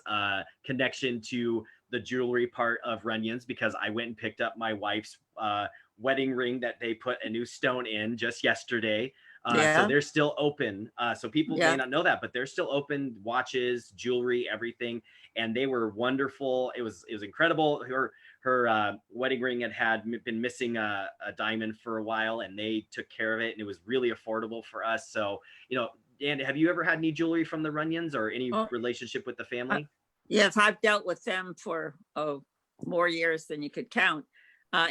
connection to the jewelry part of Runyon's, because I went and picked up my wife's wedding ring that they put a new stone in just yesterday. So they're still open. So people may not know that, but they're still open. Watches, jewelry, everything, and they were wonderful. It was incredible. Her wedding ring had been missing a diamond for a while, and they took care of it, and it was really affordable for us. So, you know, Dan, have you ever had any jewelry from the Runyons or any relationship with the family? Yes, I've dealt with them for more years than you could count.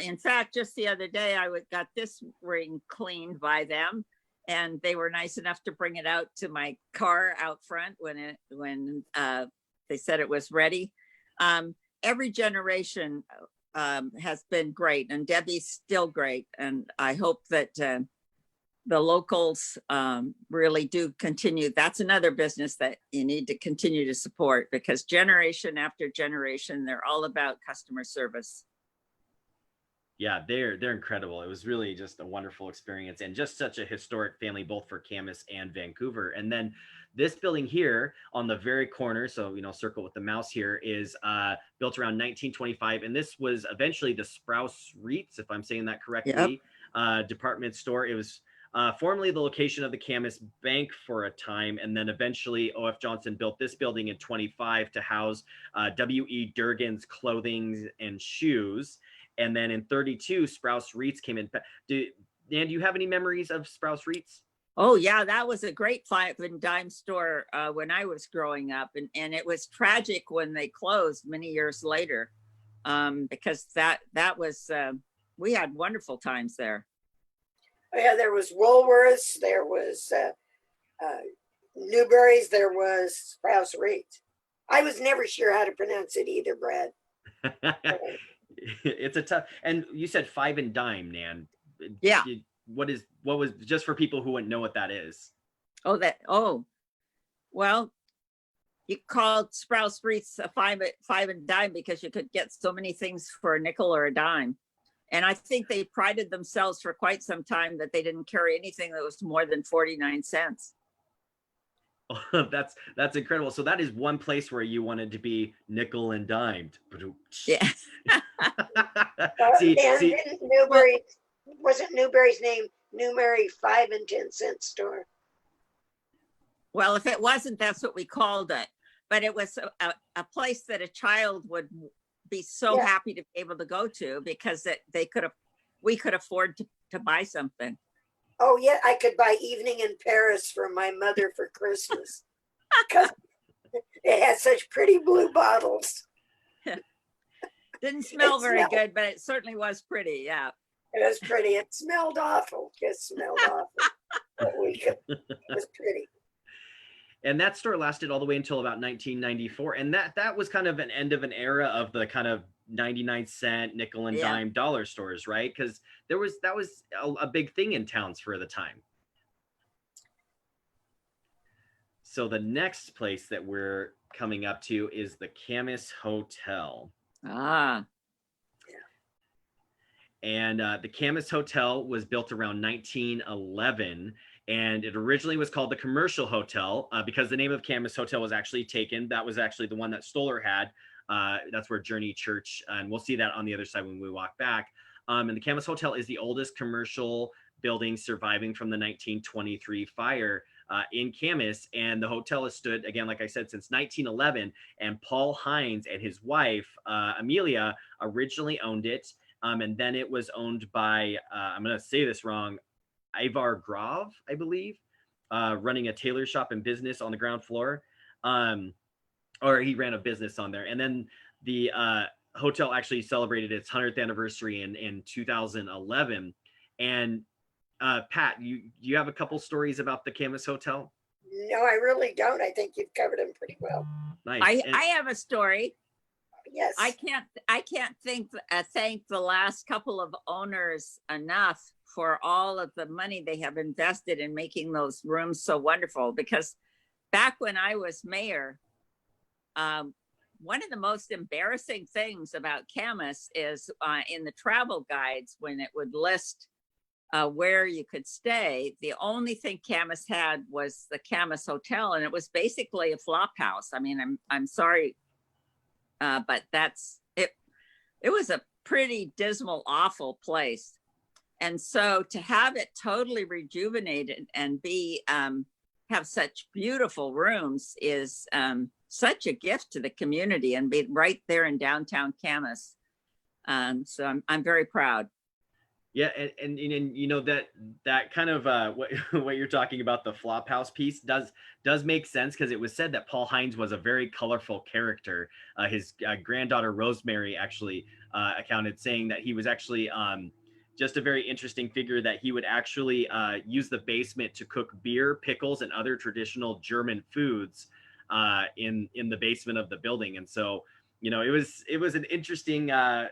In fact, just the other day, I got this ring cleaned by them, and they were nice enough to bring it out to my car out front when they said it was ready. Every generation has been great, and Debbie's still great. And I hope that the locals really do continue. That's another business that you need to continue to support, because generation after generation, they're all about customer service. Yeah, they're incredible. It was really just a wonderful experience, and just such a historic family, both for Camas and Vancouver. And then this building here on the very corner, so, you know, circle with the mouse here, is built around 1925, and this was eventually the Sprouse Reitz, if I'm saying that correctly, department store. It was formerly the location of the Camas Bank for a time, and then eventually O.F. Johnson built this building in 25 to house W.E. Durgan's clothing and shoes. And then in 32, Sprouse Reitz came in. Dan, do you have any memories of Sprouse Reitz? Oh, yeah, that was a great five and dime store when I was growing up. And it was tragic when they closed many years later, because that was, we had wonderful times there. Oh, yeah, there was Woolworths, there was Newberry's, there was Sprouse Reitz. I was never sure how to pronounce it either, Brad. It's a tough, and you said five and dime, Nan. Yeah. What was, just for people who wouldn't know what that is? Well, you called Sprouse Reitz a five and dime because you could get so many things for a nickel or a dime. And I think they prided themselves for quite some time that they didn't carry anything that was more than 49 cents. That's incredible. So that is one place where you wanted to be nickel and dimed. Yeah. Didn't Newberry, wasn't Newberry's name Newberry 5 and 10 cent store? Well, if it wasn't, that's what we called it. But it was a place that a child would be so happy to be able to go to, because we could afford to buy something. Oh yeah, I could buy Evening in Paris for my mother for Christmas, because it had such pretty blue bottles. Didn't smell very good, but it certainly was pretty. Yeah, it was pretty. It smelled awful. It smelled awful. But it was pretty. And that store lasted all the way until about 1994, and that was kind of an end of an era of the kind of 99-cent nickel and dime dollar stores, right? Because that was a big thing in towns for the time. So the next place that we're coming up to is the Camas Hotel. Yeah. And the Camas Hotel was built around 1911, and it originally was called the Commercial Hotel because the name of Camas Hotel was actually taken. That was actually the one that Stoller had. That's where Journey Church, and we'll see that on the other side when we walk back. And the Camas Hotel is the oldest commercial building surviving from the 1923 fire in Camas. And the hotel has stood, again, like I said, since 1911. And Paul Hines and his wife, Amelia, originally owned it. And then it was owned by, I'm going to say this wrong, Ivar Grov, I believe, running a tailor shop and business on the ground floor. Or he ran a business on there. And then the hotel actually celebrated its 100th anniversary in 2011. And Pat, you have a couple stories about the Camas Hotel? No, I really don't. I think you've covered them pretty well. Nice. I have a story. Yes. I can't thank the last couple of owners enough for all of the money they have invested in making those rooms so wonderful. Because back when I was mayor, one of the most embarrassing things about Camas is in the travel guides, when it would list where you could stay, the only thing Camas had was the Camas Hotel, and it was basically a flop house. I mean, I'm sorry, but that's it. It was a pretty dismal, awful place. And so to have it totally rejuvenated and be have such beautiful rooms is such a gift to the community, and be right there in downtown Camas. So I'm very proud. Yeah, and you know that kind of what you're talking about, the Flophouse piece does make sense, because it was said that Paul Hines was a very colorful character. His granddaughter Rosemary actually accounted, saying that he was actually just a very interesting figure, that he would actually use the basement to cook beer, pickles, and other traditional German foods in the basement of the building. And so, you know, it was an interesting well,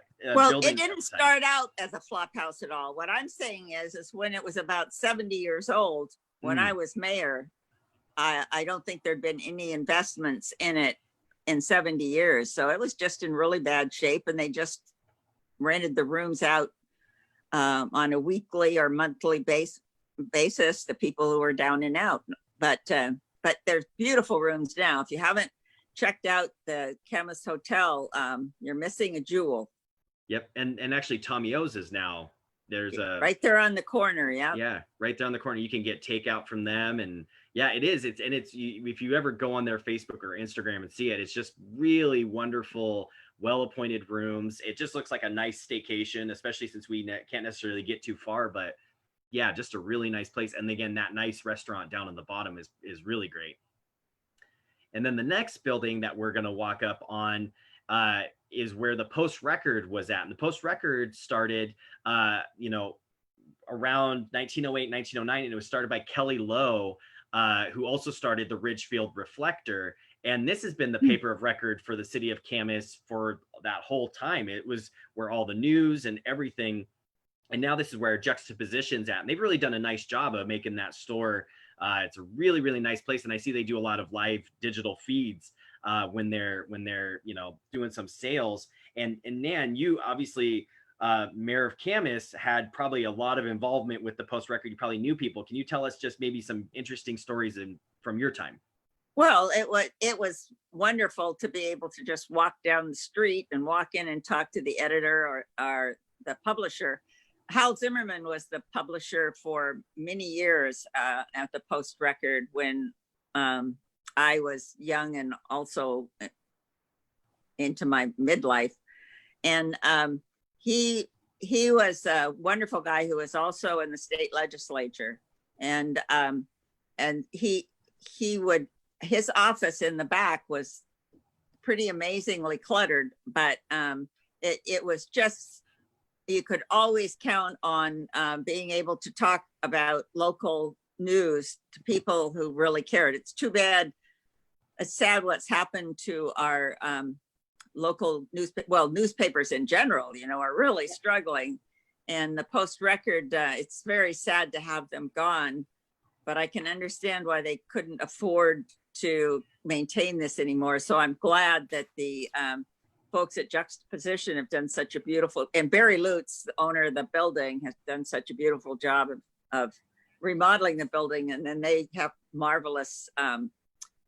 building. it didn't start out as a flop house at all. What I'm saying is when it was about 70 years old, when I was mayor, I don't think there'd been any investments in it in 70 years. So it was just in really bad shape, and they just rented the rooms out on a weekly or monthly basis to people who were down and out. But there's beautiful rooms now. If you haven't checked out the Camas Hotel, you're missing a jewel. Yep, and actually Tommy O's is now, there's a right there on the corner. Yeah, right down the corner. You can get takeout from them, and yeah, it is. It's if you ever go on their Facebook or Instagram and see it, it's just really wonderful, well-appointed rooms. It just looks like a nice staycation, especially since we can't necessarily get too far, but yeah, just a really nice place. And again, that nice restaurant down on the bottom is really great. And then the next building that we're going to walk up on is where the Post Record was at. And the Post Record started, you know, around 1908, 1909, and it was started by Kelly Lowe, who also started the Ridgefield Reflector. And this has been the paper of record for the city of Camas for that whole time. It was where all the news and everything. And now this is where Juxtaposition's at. And they've really done a nice job of making that store. It's a really, really nice place. And I see they do a lot of live digital feeds when they're you know, doing some sales. And Nan, you obviously, mayor of Camas, had probably a lot of involvement with the Post Record. You probably knew people. Can you tell us just maybe some interesting stories from your time? Well, it was wonderful to be able to just walk down the street and walk in and talk to the editor or the publisher. Hal Zimmerman was the publisher for many years at the Post Record when I was young and also into my midlife. And he was a wonderful guy who was also in the state legislature. And his office in the back was pretty amazingly cluttered, but it was just, you could always count on being able to talk about local news to people who really cared. It's too bad, it's sad what's happened to our local newspapers in general, you know, are really struggling. And the Post Record, it's very sad to have them gone, but I can understand why they couldn't afford to maintain this anymore. So I'm glad that the folks at Juxtaposition have done such a beautiful, and Barry Lutz, the owner of the building, has done such a beautiful job of remodeling the building. And then they have marvelous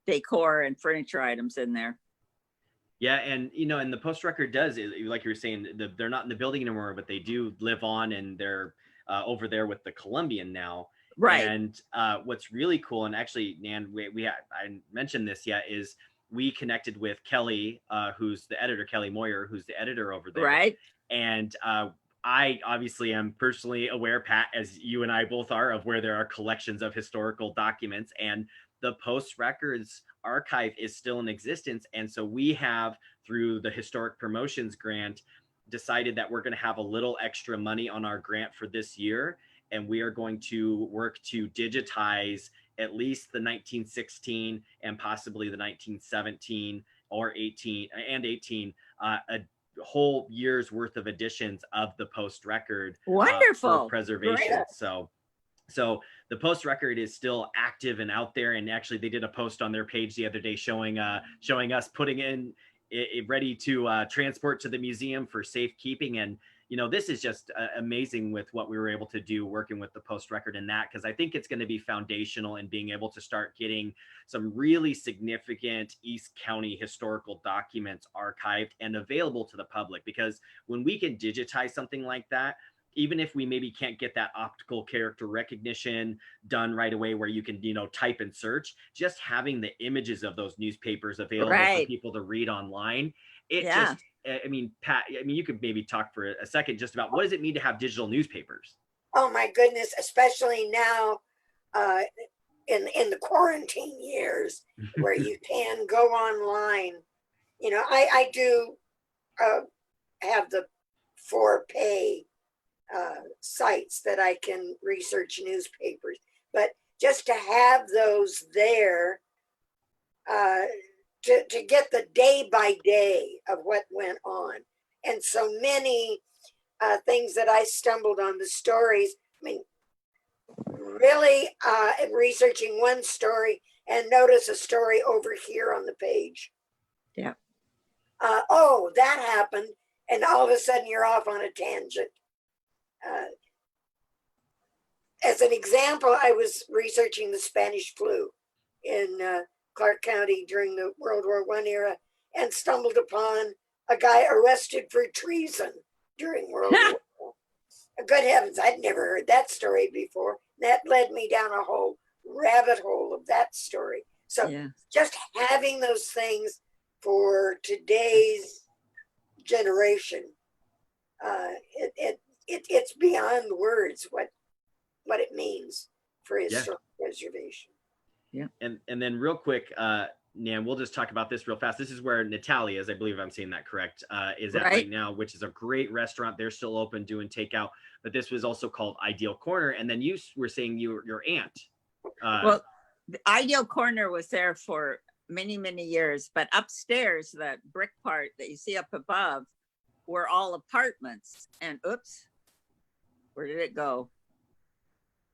decor and furniture items in there. Yeah, and you know, and the Post Record does, like you were saying, they're not in the building anymore, but they do live on, and they're over there with the Columbian now. Right. And what's really cool, and actually, Nan, I mentioned this yet, is we connected with Kelly, who's the editor, Kelly Moyer, who's the editor over there. Right. And I obviously am personally aware, Pat, as you and I both are, of where there are collections of historical documents, and the Post Records archive is still in existence. And so we have, through the Historic Promotions Grant, decided that we're going to have a little extra money on our grant for this year. And we are going to work to digitize at least the 1916 and possibly the 1917 or 18 whole year's worth of editions of the Post Record for Wonderful. preservation. Great. So the Post Record is still active and out there. And actually, they did a post on their page the other day showing us putting in it ready to transport to the museum for safekeeping. And this is just amazing with what we were able to do working with the Post Record in that, because I think it's going to be foundational in being able to start getting some really significant East County historical documents archived and available to the public. Because when we can digitize something like that, even if we maybe can't get that optical character recognition done right away where you can, type and search, just having the images of those newspapers available for people to read online, just, I mean, Pat, you could maybe talk for a second just about what does it mean to have digital newspapers? Oh my goodness, especially now in the quarantine years where you can go online. I do have the for pay sites that I can research newspapers, but just to have those there to get the day by day of what went on. And so many things that I stumbled on, the stories, I mean, really researching one story and notice a story over here on the page. Yeah. Oh, that happened. And all of a sudden you're off on a tangent. As an example, I was researching the Spanish flu in Clark County during the World War I era and stumbled upon a guy arrested for treason during World War I. Good heavens, I'd never heard that story before. That led me down a whole rabbit hole of that story. So just having those things for today's generation, it's beyond words what it means for historical preservation. Yeah. And then real quick, Nan, we'll just talk about this real fast. This is where Natalia's, I believe I'm saying that correct, is at right now, which is a great restaurant. They're still open doing takeout, but this was also called Ideal Corner. And then you were saying your aunt. Well, the Ideal Corner was there for many, many years, but upstairs, that brick part that you see up above were all apartments. And oops, where did it go?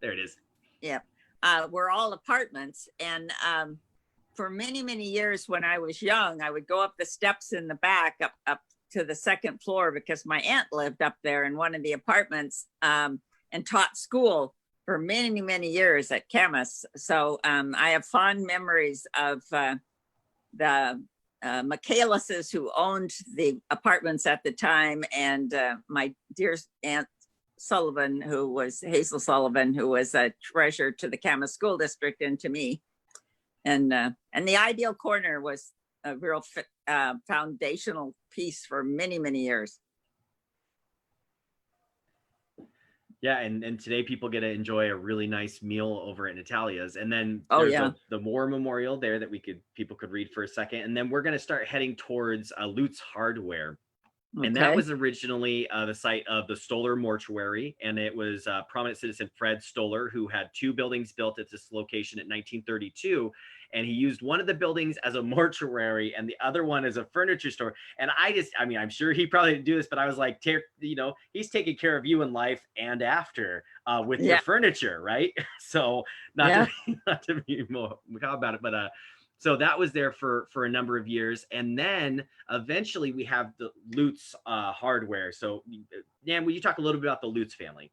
There it is. Yeah. Were all apartments. And for many, many years when I was young, I would go up the steps in the back up to the second floor because my aunt lived up there in one of the apartments and taught school for many, many years at Camas. So I have fond memories of the Michaelises who owned the apartments at the time, and my dear Aunt Sullivan, who was Hazel Sullivan, who was a treasurer to the Camas School District and to me. And the Ideal Corner was a real foundational piece for many, many years. Yeah, and today people get to enjoy a really nice meal over at Natalia's. And then the War Memorial there that people could read for a second. And then we're going to start heading towards Lutz Hardware. Okay. And that was originally the site of the Stoller Mortuary. And it was prominent citizen Fred Stoller, who had 2 buildings built at this location in 1932. And he used one of the buildings as a mortuary and the other one as a furniture store. And I'm sure he probably didn't do this, but I was like, he's taking care of you in life and after with your furniture, right? So not to be more macabre about it, but so that was there for a number of years. And then eventually we have the Lutz Hardware. So Nan, will you talk a little bit about the Lutz family?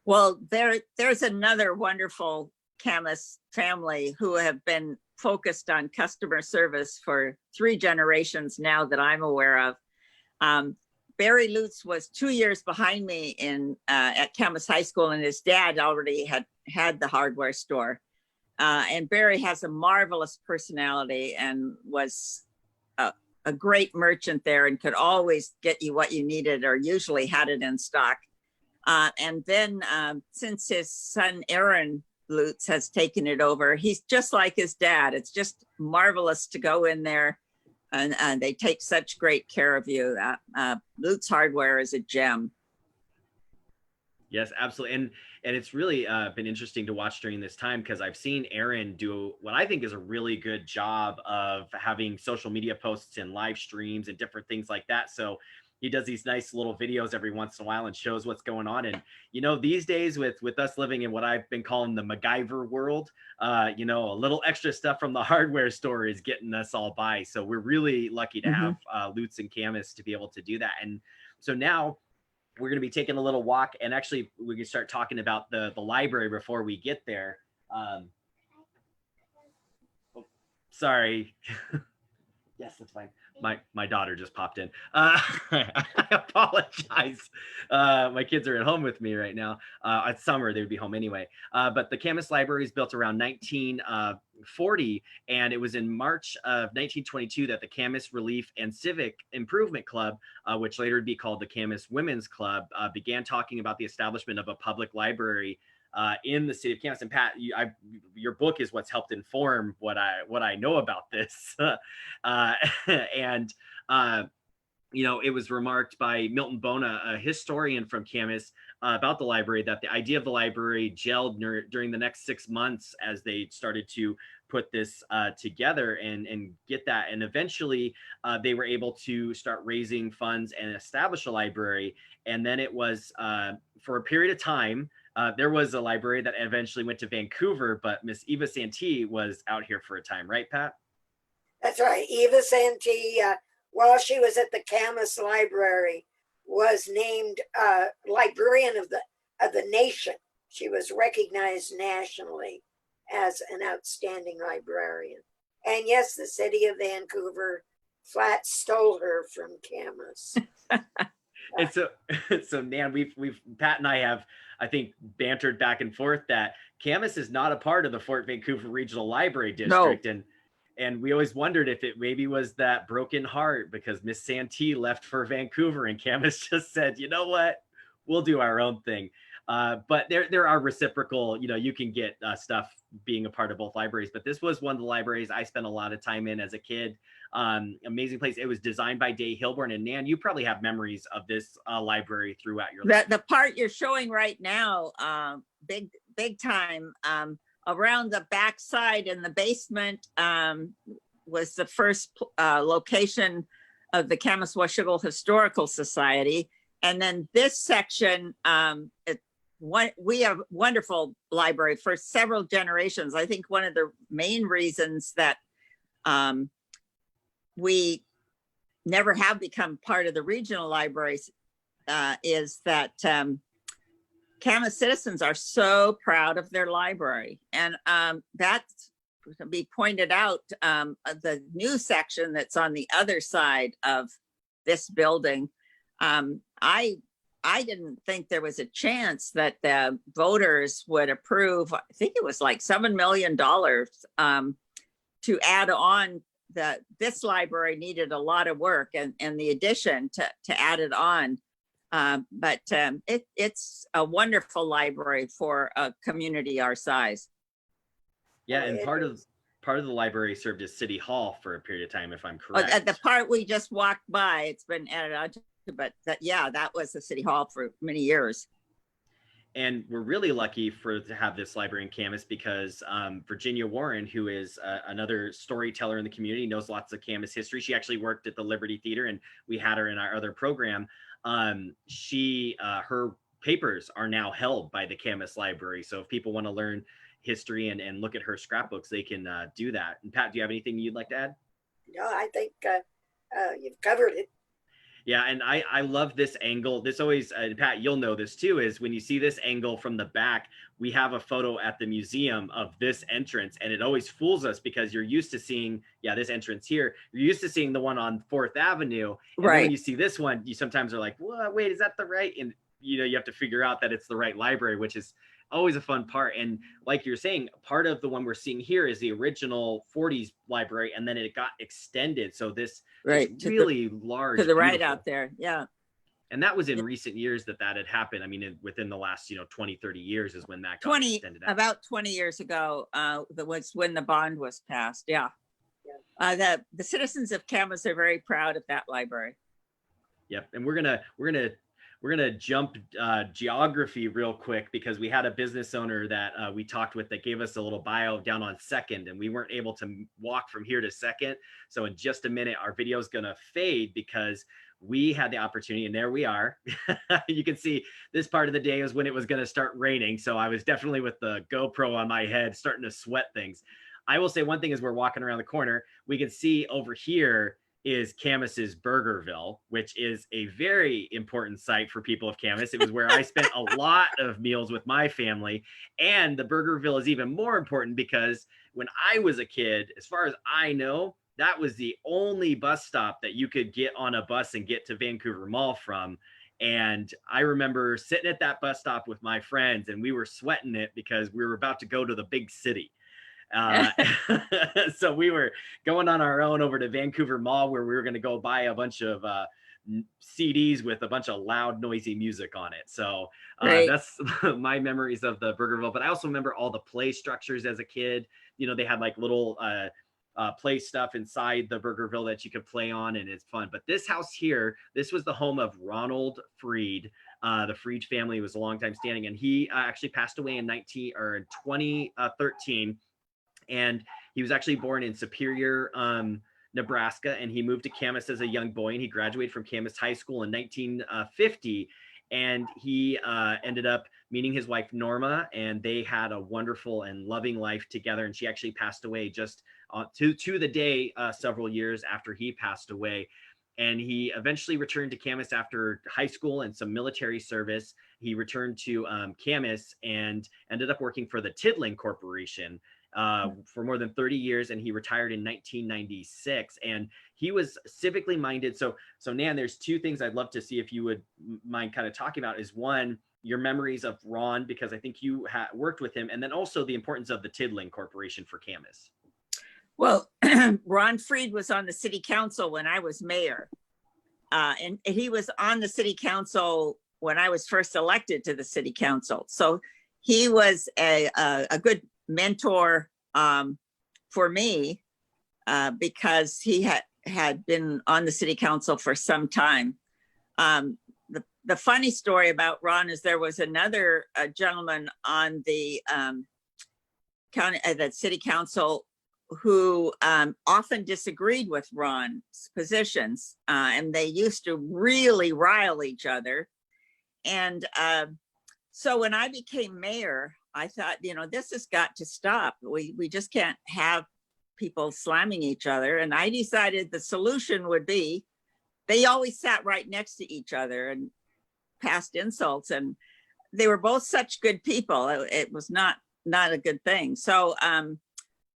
Well, there's another wonderful Camas family who have been focused on customer service for 3 generations now that I'm aware of. Barry Lutz was 2 years behind me at Camas High School, and his dad already had the hardware store. And Barry has a marvelous personality and was a great merchant there and could always get you what you needed, or usually had it in stock. And then since his son Aaron Lutz has taken it over, he's just like his dad. It's just marvelous to go in there, and they take such great care of you. Lutz Hardware is a gem. Yes, absolutely. And it's really been interesting to watch during this time, because I've seen Aaron do what I think is a really good job of having social media posts and live streams and different things like that. So he does these nice little videos every once in a while and shows what's going on. And these days, with us living in what I've been calling the MacGyver world, a little extra stuff from the hardware store is getting us all by. So we're really lucky to have Lutz and Camas to be able to do that. And so now we're going to be taking a little walk, and actually we can start talking about the library before we get there. Sorry. Yes, that's fine. My daughter just popped in. I apologize. My kids are at home with me right now. It's summer, they would be home anyway. But the Camas Library is built around 1940, and it was in March of 1922 that the Camas Relief and Civic Improvement Club, which later would be called the Camas Women's Club, began talking about the establishment of a public library in the city of Camas. And Pat, your book is what's helped inform what I know about this. And it was remarked by Milton Bona, a historian from Camas, about the library, that the idea of the library gelled during the next 6 months as they started to put this together and get that. And eventually they were able to start raising funds and establish a library. And then it was for a period of time, there was a library that eventually went to Vancouver, but Miss Eva Santee was out here for a time, right, Pat? That's right. Eva Santee, while she was at the Camas Library, was named librarian of the nation. She was recognized nationally as an outstanding librarian. And yes, the city of Vancouver flat stole her from Camas. And so Nan, we've Pat and I have, I think, bantered back and forth that Camas is not a part of the Fort Vancouver Regional Library District. No. And we always wondered if it maybe was that broken heart because Miss Santee left for Vancouver and Camas just said, you know what, we'll do our own thing. But there are reciprocal, you can get stuff being a part of both libraries. But this was one of the libraries I spent a lot of time in as a kid. Amazing place. It was designed by Day Hilborn. And Nan, you probably have memories of this library throughout your life. The part you're showing right now, big time. Around the back side in the basement was the first location of the Camas Washougal Historical Society. And then this section, we have a wonderful library for several generations. I think one of the main reasons that we never have become part of the regional libraries is that Camas citizens are so proud of their library. And that's to be pointed out, the new section that's on the other side of this building. I didn't think there was a chance that the voters would approve. I think it was like $7 million to add on. This library needed a lot of work and the addition to add it on. But it's a wonderful library for a community our size. Yeah, and part of the library served as City Hall for a period of time, if I'm correct. The part we just walked by, it's been added on to, but that was the City Hall for many years. And we're really lucky to have this library in Camas because Virginia Warren, who is another storyteller in the community, knows lots of Camas history. She actually worked at the Liberty Theater, and we had her in our other program. Her papers are now held by the Camas Library. So if people want to learn history and look at her scrapbooks, they can do that. And Pat, do you have anything you'd like to add? No, I think you've covered it. Yeah, and I love this angle. This always, Pat, you'll know this too, is when you see this angle from the back, we have a photo at the museum of this entrance, and it always fools us because you're used to seeing, this entrance here. You're used to seeing the one on 4th Avenue. And right. When you see this one, you sometimes are like, wait, is that the right? And you have to figure out that it's the right library, which is always a fun part. And like you're saying, part of the one we're seeing here is the original 40s library, and then it got extended. So this really large to the right out there. Yeah. And that was in recent years that had happened. I mean, within the last 20, 30 years is when that got extended out. About 20 years ago, was when the bond was passed. Yeah. The citizens of Camas are very proud of that library. Yep. And we're gonna we're gonna jump geography real quick because we had a business owner that we talked with that gave us a little bio down on Second, and we weren't able to walk from here to Second. So in just a minute, our video is gonna fade because we had the opportunity, and there we are. You can see this part of the day was when it was gonna start raining, so I was definitely with the GoPro on my head, starting to sweat things. I will say one thing as we're walking around the corner, we can see over here is Camas's Burgerville, which is a very important site for people of Camas. It was where I spent a lot of meals with my family. And the Burgerville is even more important because when I was a kid, as far as I know, that was the only bus stop that you could get on a bus and get to Vancouver Mall from. And I remember sitting at that bus stop with my friends, and we were sweating it because we were about to go to the big city. Uh, so we were going on our own over to Vancouver Mall where we were going to go buy a bunch of CDs with a bunch of loud, noisy music on it. So Right. that's my memories of the Burgerville. But I also remember all the play structures as a kid. You know, they had like little play stuff inside the Burgerville that you could play on, and it's fun. But this house here, this was the home of Ronald Freed. The Freed family was a long time standing, and he actually passed away in 2013. And he was actually born in Superior, Nebraska, and he moved to Camas as a young boy, and he graduated from Camas High School in 1950. And he ended up meeting his wife Norma, and they had a wonderful and loving life together. And she actually passed away just to the day several years after he passed away. And he eventually returned to Camas after high school and some military service. He returned to Camas and ended up working for the Tidling Corporation for more than 30 years, and he retired in 1996. And he was civically minded. So Nan, there's two things I'd love to see if you would mind kind of talking about. Is one, your memories of Ron, because I think you worked with him, and then also the importance of the Tidling Corporation for Camas. Well, Ron Freed was on the city council when I was mayor. And he was on the city council when I was first elected to the city council. So he was a good mentor for me because he had been on the city council for some time. The funny story about Ron is there was another gentleman on the city council who often disagreed with Ron's positions, and they used to really rile each other. And so when I became mayor, I thought, this has got to stop. We just can't have people slamming each other. And I decided the solution would be they always sat right next to each other and passed insults. And they were both such good people. It was not a good thing. So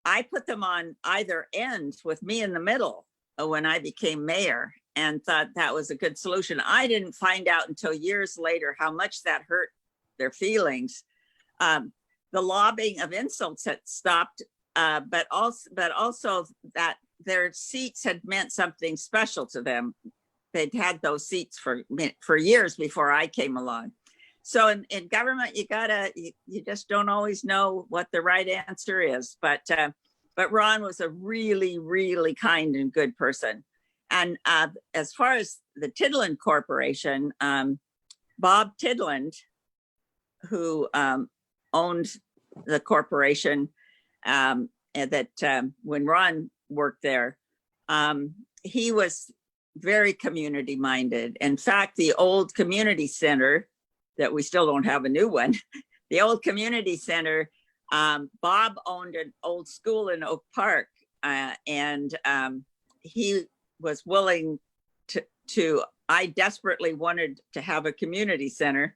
I put them on either end with me in the middle when I became mayor, and thought that was a good solution. I didn't find out until years later how much that hurt their feelings. The lobbing of insults had stopped, but also that their seats had meant something special to them. They'd had those seats for years before I came along. So in government, you just don't always know what the right answer is. But Ron was a really, really kind and good person. And as far as the Tidland Corporation, Bob Tidland, who owned the corporation, and that when Ron worked there, he was very community minded. In fact, the old community center that we still don't have a new one, the old community center, Bob owned an old school in Oak Park, and he was willing to, I desperately wanted to have a community center,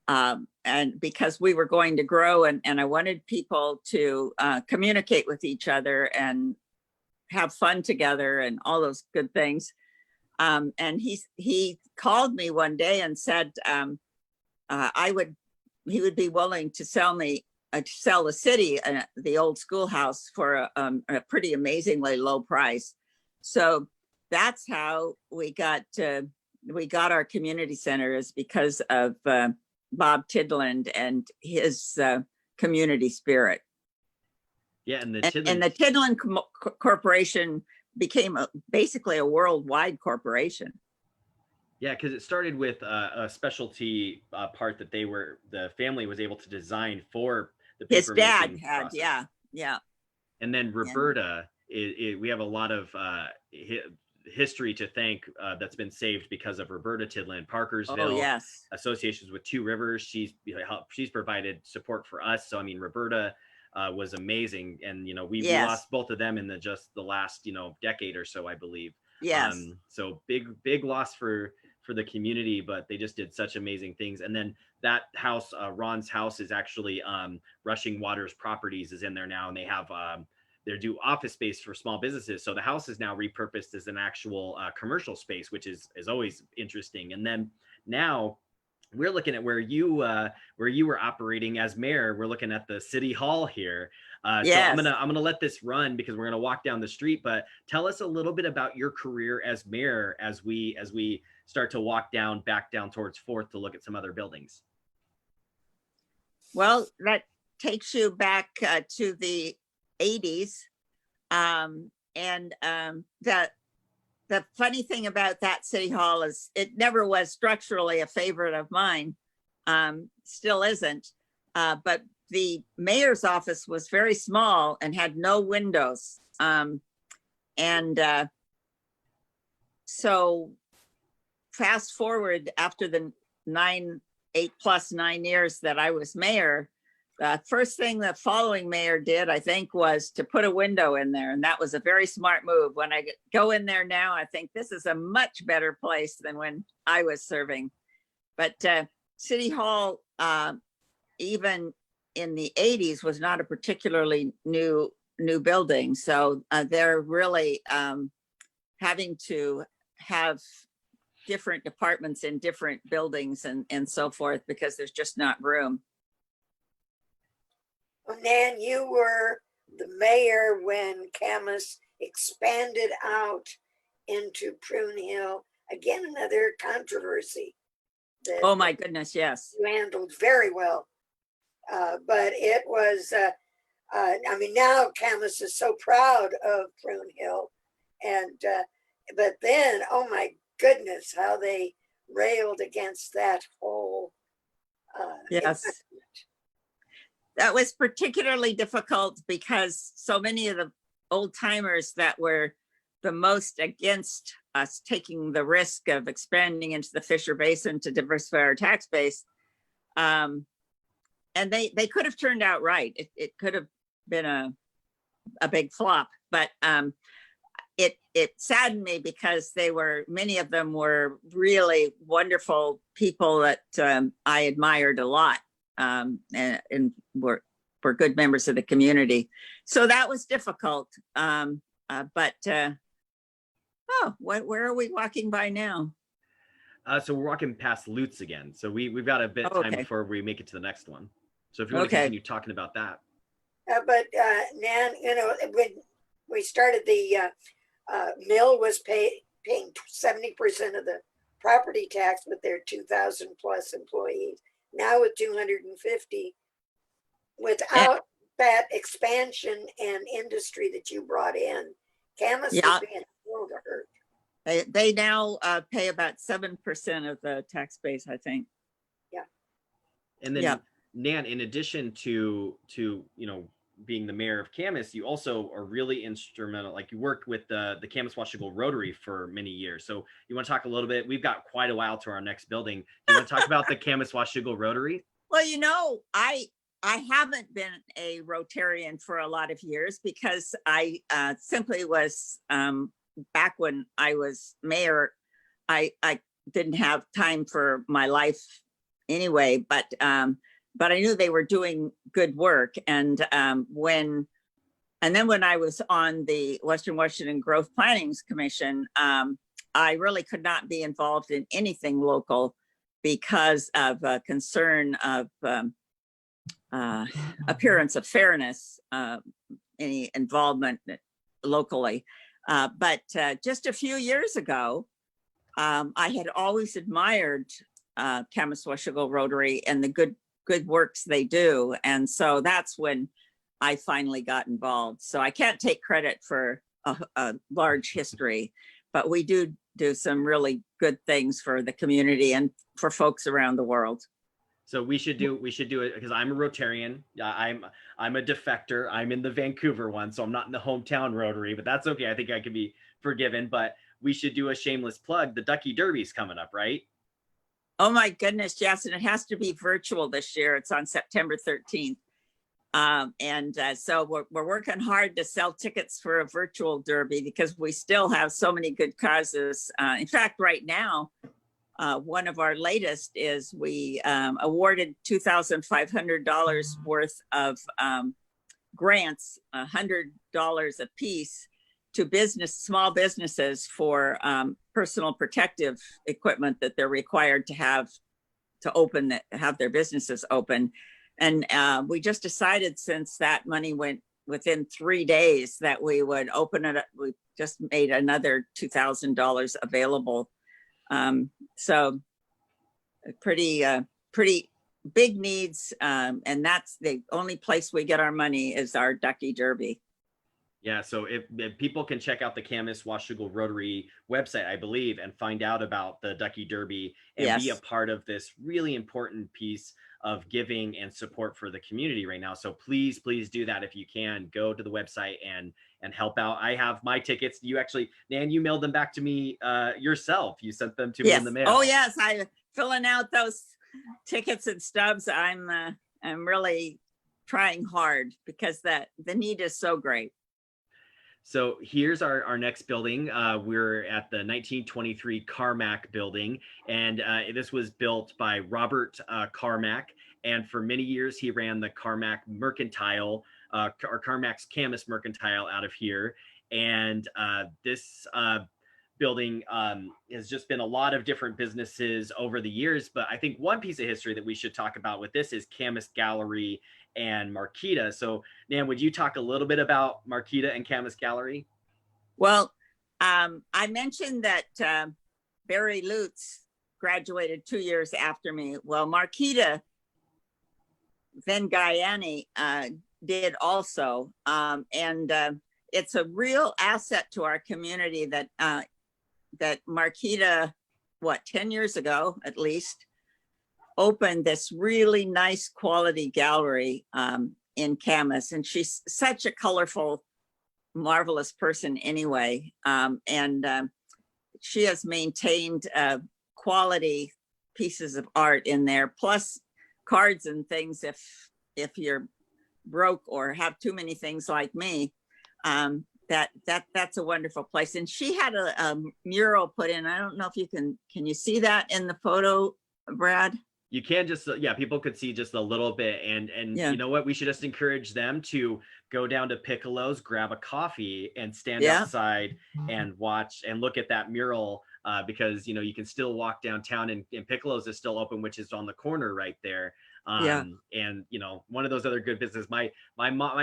and because we were going to grow, and I wanted people to communicate with each other and have fun together and all those good things. And he called me one day and said he would be willing to sell the city the old schoolhouse for a pretty amazingly low price. So that's how we got our community center, is because of Bob Tidland and his community spirit. Yeah, and the Tidland Corporation became basically a worldwide corporation. Yeah, because it started with a specialty part that the family was able to design for the His paper dad making had, process. yeah, yeah. And then And Roberta, we have a lot of history to thank that's been saved because of Roberta Tidland, oh, Parkersville, yes. associations with Two Rivers. She's provided support for us. So I mean, Roberta was amazing, and we Yes, lost both of them in just the last decade or so, I believe. yes. So big loss for the community, but they just did such amazing things. And then that house, Ron's house, is actually Rushing Waters Properties is in there now, and they have they do office space for small businesses. So the house is now repurposed as an actual commercial space, which is always interesting. And then now we're looking at where you were operating as mayor. We're looking at the city hall here. So Yes. I'm gonna let this run because we're gonna walk down the street. But tell us a little bit about your career as mayor as we start to walk back down towards Fourth to look at some other buildings. Well, that takes you back to the 80s. And the funny thing about that city hall is it never was structurally a favorite of mine, still isn't. But the mayor's office was very small and had no windows. And so fast forward after the 8 plus 9 years that I was mayor, the first thing the following mayor did, I think, was to put a window in there. And that was a very smart move. When I go in there now, I think this is a much better place than when I was serving. But City Hall, even in the 80s, was not a particularly new building. So they're really having to have different departments in different buildings and so forth because there's just not room. Well, Nan, you were the mayor when Camas expanded out into Prune Hill. Again, another controversy that Oh my goodness, yes. you handled very well. But it was, I mean, now Camas is so proud of Prune Hill. And, but then, oh my goodness, how they railed against that whole Yes. That was particularly difficult because so many of the old timers that were the most against us taking the risk of expanding into the Fisher Basin to diversify our tax base. And they could have turned out right. It could have been a big flop, but it saddened me because many of them were really wonderful people that I admired a lot, and were good members of the community. So that was difficult. But where are we walking by now? So we're walking past Lutz again. So we've got a bit of time Okay. before we make it to the next one. So if you want to continue talking about that. but Nan, when we started, the mill was paying 70% of the property tax with their 2,000 plus employees. Now with 250, without that expansion and industry that you brought in, Camas would be in a world of hurt. They now pay about 7% of the tax base, I think. Yeah. And then Nan, in addition to being the mayor of Camas, you also are really instrumental. Like you worked with the Camas Washougal Rotary for many years. So you want to talk a little bit? We've got quite a while to our next building. Do you want to talk about the Camas Washougal Rotary? Well, I haven't been a Rotarian for a lot of years because I simply was, back when I was mayor, I didn't have time for my life anyway, but I knew they were doing good work. And then when I was on the Western Washington Growth Planning Commission, I really could not be involved in anything local because of a concern of appearance of fairness, any involvement locally. But just a few years ago, I had always admired Camas Washougal Rotary and the good works they do. And so that's when I finally got involved. So I can't take credit for a large history, but we do some really good things for the community and for folks around the world. So we should do it because I'm a Rotarian. I'm a defector. I'm in the Vancouver one, so I'm not in the hometown Rotary, but that's okay. I think I can be forgiven. But we should do a shameless plug. The Ducky Derby's coming up, right? Oh my goodness, yes, and it has to be virtual this year. It's on September 13th. So we're working hard to sell tickets for a virtual derby because we still have so many good causes. In fact, right now, one of our latest is we awarded $2,500 worth of grants, $100 a piece, to small businesses for personal protective equipment that they're required to have their businesses open. And we just decided, since that money went within 3 days, that we would open it up. We just made another $2,000 available. So pretty big needs. And that's the only place we get our money, is our Ducky Derby. Yeah, so if people can check out the Camas Washougal Rotary website, I believe, and find out about the Ducky Derby and be a part of this really important piece of giving and support for the community right now. So please do that if you can. Go to the website and help out. I have my tickets. You actually, Nan, you mailed them back to me yourself. You sent them to me in the mail. Oh yes, I'm filling out those tickets and stubs. I'm really trying hard because the need is so great. So here's our next building. We're at the 1923 Carmack building, and this was built by Robert Carmack. And for many years, he ran the Carmack Mercantile, or Carmack's Camas Mercantile out of here. And this building has just been a lot of different businesses over the years. But I think one piece of history that we should talk about with this is Camas Gallery and Marquita. So Nan, would you talk a little bit about Marquita and Camas Gallery? Well, I mentioned that Barry Lutz graduated 2 years after me. Well, Marquita Vengayani did also. It's a real asset to our community that Marquita, 10 years ago at least, opened this really nice quality gallery in Camas. And she's such a colorful, marvelous person anyway. She has maintained quality pieces of art in there, plus cards and things if you're broke or have too many things like me. That's a wonderful place. And she had a mural put in. I don't know if you can you see that in the photo, Brad? You can just, people could see just a little bit. And you know what? We should just encourage them to go down to Piccolo's, grab a coffee, and stand outside and watch and look at that mural, because, you can still walk downtown, and Piccolo's is still open, which is on the corner right there. And one of those other good businesses. My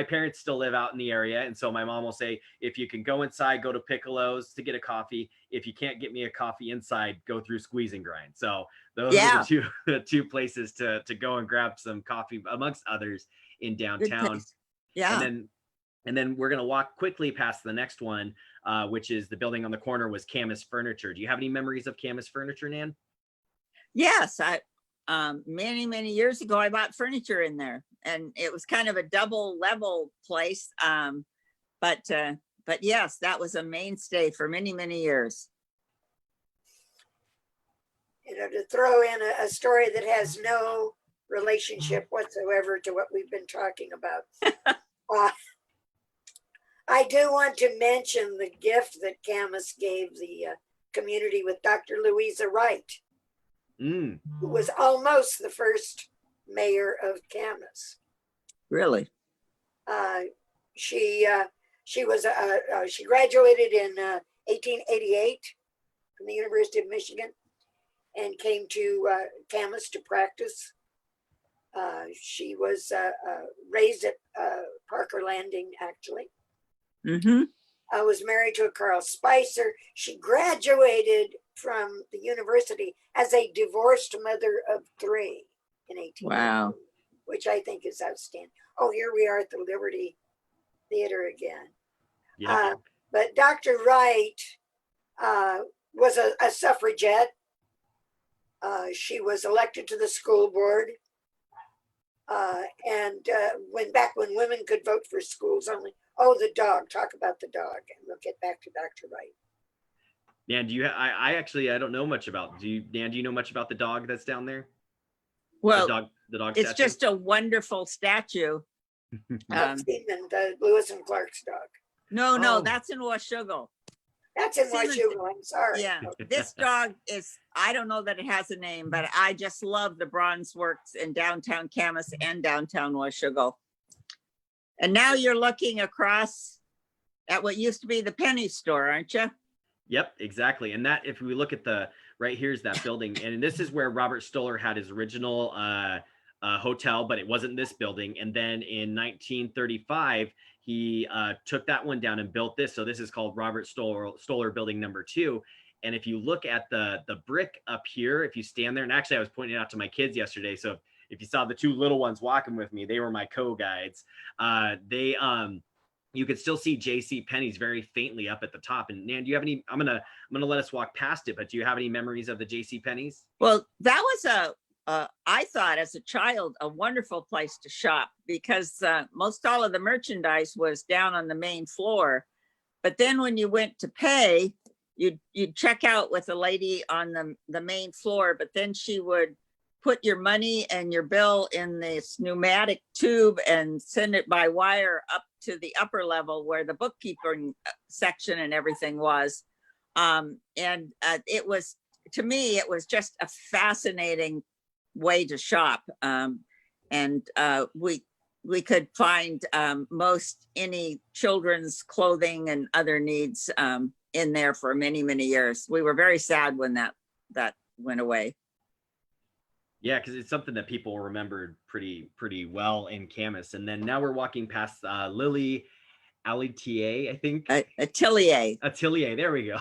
parents still live out in the area, and so my mom will say, if you can go inside, go to Piccolo's to get a coffee. If you can't get me a coffee inside, go through Squeeze and Grind. So those are the two places to go and grab some coffee, amongst others, in downtown. And then we're gonna walk quickly past the next one, which is the building on the corner was Camas Furniture. Do you have any memories of Camas Furniture, Nan? Yes, many years ago, I bought furniture in there, and it was kind of a double level place. But yes, that was a mainstay for many years. To throw in a story that has no relationship whatsoever to what we've been talking about. I do want to mention the gift that Camas gave the community with Dr. Louisa Wright, who was almost the first mayor of Camas. Really? She graduated in 1888 from the University of Michigan and came to Camas to practice. She was raised at Parker Landing, actually. I was married to a Carl Spicer. She graduated from the university as a divorced mother of 3 in 18. Wow. Which I think is outstanding. Oh, here we are at the Liberty Theater again. But Dr. Wright was a suffragette. She was elected to the school board. And back when women could vote for schools only. Oh, the dog. Talk about the dog, and we'll get back to Dr. Wright. Dan, do you? I actually I don't know much about. Dan? Do you know much about the dog that's down there? Well, The dog it's statue? just a wonderful statue. Seaman, the Lewis and Clark's dog. No, Oh. that's in Washougal. That's in Seaman- Washougal. I'm sorry. Yeah, this dog is, I don't know that it has a name, but I just love the bronze works in downtown Camas and downtown Washougal. And now you're looking across at what used to be the penny store, aren't you? Yep, exactly. And that, if we look at the right, here's that building, and this is where Robert Stoller had his original hotel, but it wasn't this building. And then in 1935, he took that one down and built this. So this is called Robert Stoller Building number 2. And if you look at the brick up here, if you stand there, and actually I was pointing it out to my kids yesterday. So if you saw the 2 little ones walking with me, they were my co-guides. You could still see J.C. Penney's very faintly up at the top. And Nan, do you have any? I'm gonna let us walk past it, but do you have any memories of the J.C. Penney's? Well, that was I thought as a child, a wonderful place to shop because most all of the merchandise was down on the main floor. But then when you went to pay, you'd check out with a lady on the main floor, but then she would put your money and your bill in this pneumatic tube and send it by wire up to the upper level where the bookkeeping section and everything was. It was, to me, it was just a fascinating way to shop. We could find most any children's clothing and other needs in there for many, many years. We were very sad when that went away. Yeah, because it's something that people remembered pretty well in Camas. And then now we're walking past Lily Alitier, I think. Atelier. Atelier, there we go.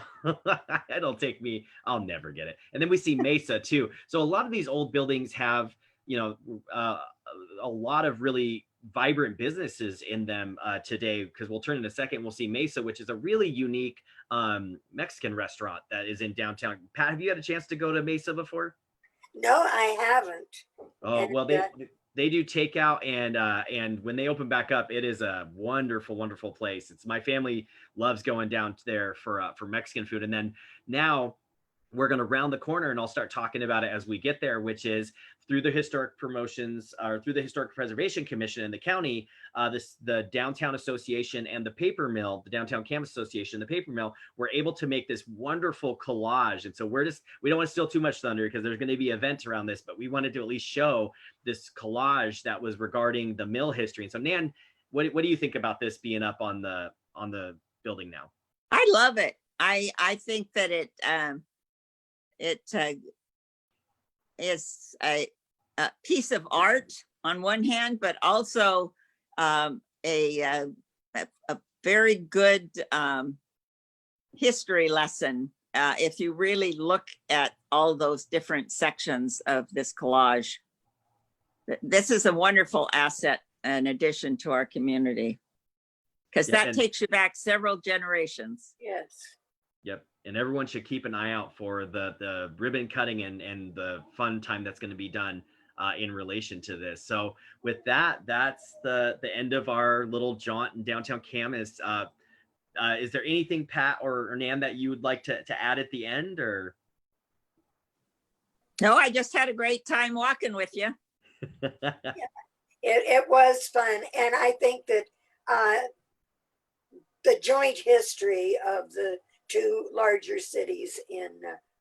It'll take me, I'll never get it. And then we see Mesa too. So a lot of these old buildings have, a lot of really vibrant businesses in them today, because we'll turn in a second, we'll see Mesa, which is a really unique Mexican restaurant that is in downtown. Pat, have you had a chance to go to Mesa before? No, I haven't. Oh, well, they do takeout, and when they open back up, it is a wonderful place. It's, my family loves going down there for Mexican food. And then now we're going to round the corner, and I'll start talking about it as we get there, which is through the historic promotions, or through the Historic Preservation Commission in the county, the Downtown Association and the Paper Mill, the Downtown Camas Association, the Paper Mill, were able to make this wonderful collage. And so we don't want to steal too much thunder because there's going to be events around this, but we wanted to at least show this collage that was regarding the mill history. And so, Nan, what do you think about this being up on the building now? I love it. I think that it is a piece of art on one hand, but also a very good history lesson if you really look at all those different sections of this collage. This is a wonderful asset and addition to our community, because that takes you back several generations. Yes. Yep. And everyone should keep an eye out for the ribbon cutting and the fun time that's going to be done in relation to this. So with that, that's the end of our little jaunt in downtown Camas. Is there anything, Pat or Nan, that you would like to add at the end? Or no, I just had a great time walking with you. Yeah, it was fun. And I think that the joint history of the 2 larger cities in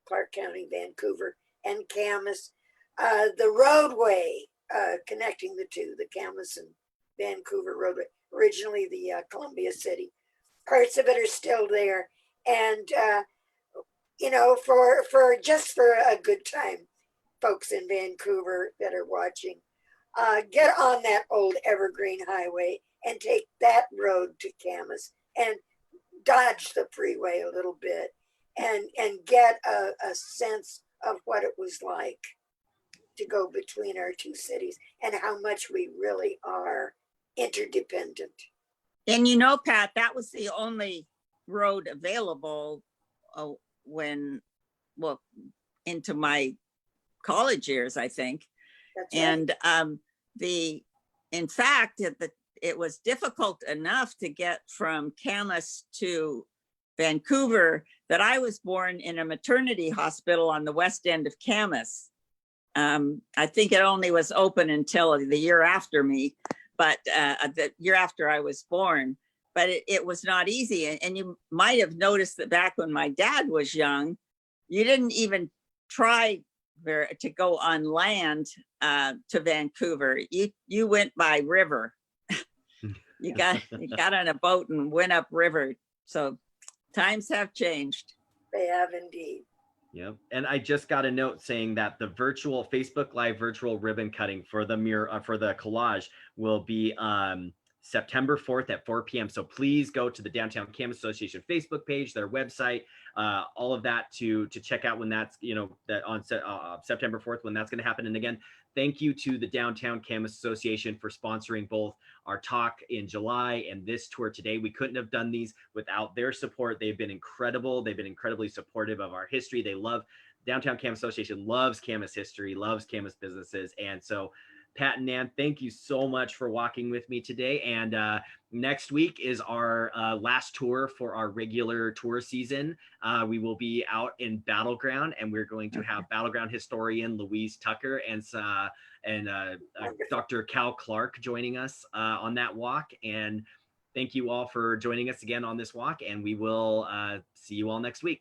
Clark County, Vancouver and Camas, the roadway connecting the 2, the Camas and Vancouver roadway, originally the Columbia City, parts of it are still there. And, for just for a good time, folks in Vancouver that are watching, get on that old Evergreen Highway and take that road to Camas and dodge the freeway a little bit and get a sense of what it was like to go between our 2 cities and how much we really are interdependent. And Pat, that was the only road available well, into my college years, I think. That's right. And in fact, it was difficult enough to get from Camas to Vancouver that I was born in a maternity hospital on the west end of Camas. I think it only was open until the year after me, but the year after I was born. But it was not easy. And you might have noticed that back when my dad was young, you didn't even try to go on land to Vancouver. You went by river. you got on a boat and went up river. So times have changed. They have indeed. Yep. And I just got a note saying that the virtual Facebook Live virtual ribbon cutting for the for the collage will be September 4th at 4 p.m. So please go to the Downtown Camas Association Facebook page, their website, all of that to check out when that's, that on September 4th, when that's going to happen. And again, thank you to the Downtown Camas Association for sponsoring both our talk in July and this tour today. We couldn't have done these without their support. They've been incredible. They've been incredibly supportive of our history. They love, Downtown Camas Association loves Camas history, loves Camas businesses. And so Pat and Nan, thank you so much for walking with me today. And next week is our last tour for our regular tour season. We will be out in Battleground, and we're going to have Battleground historian Louise Tucker and Dr. Cal Clark joining us on that walk. And thank you all for joining us again on this walk, and we will see you all next week.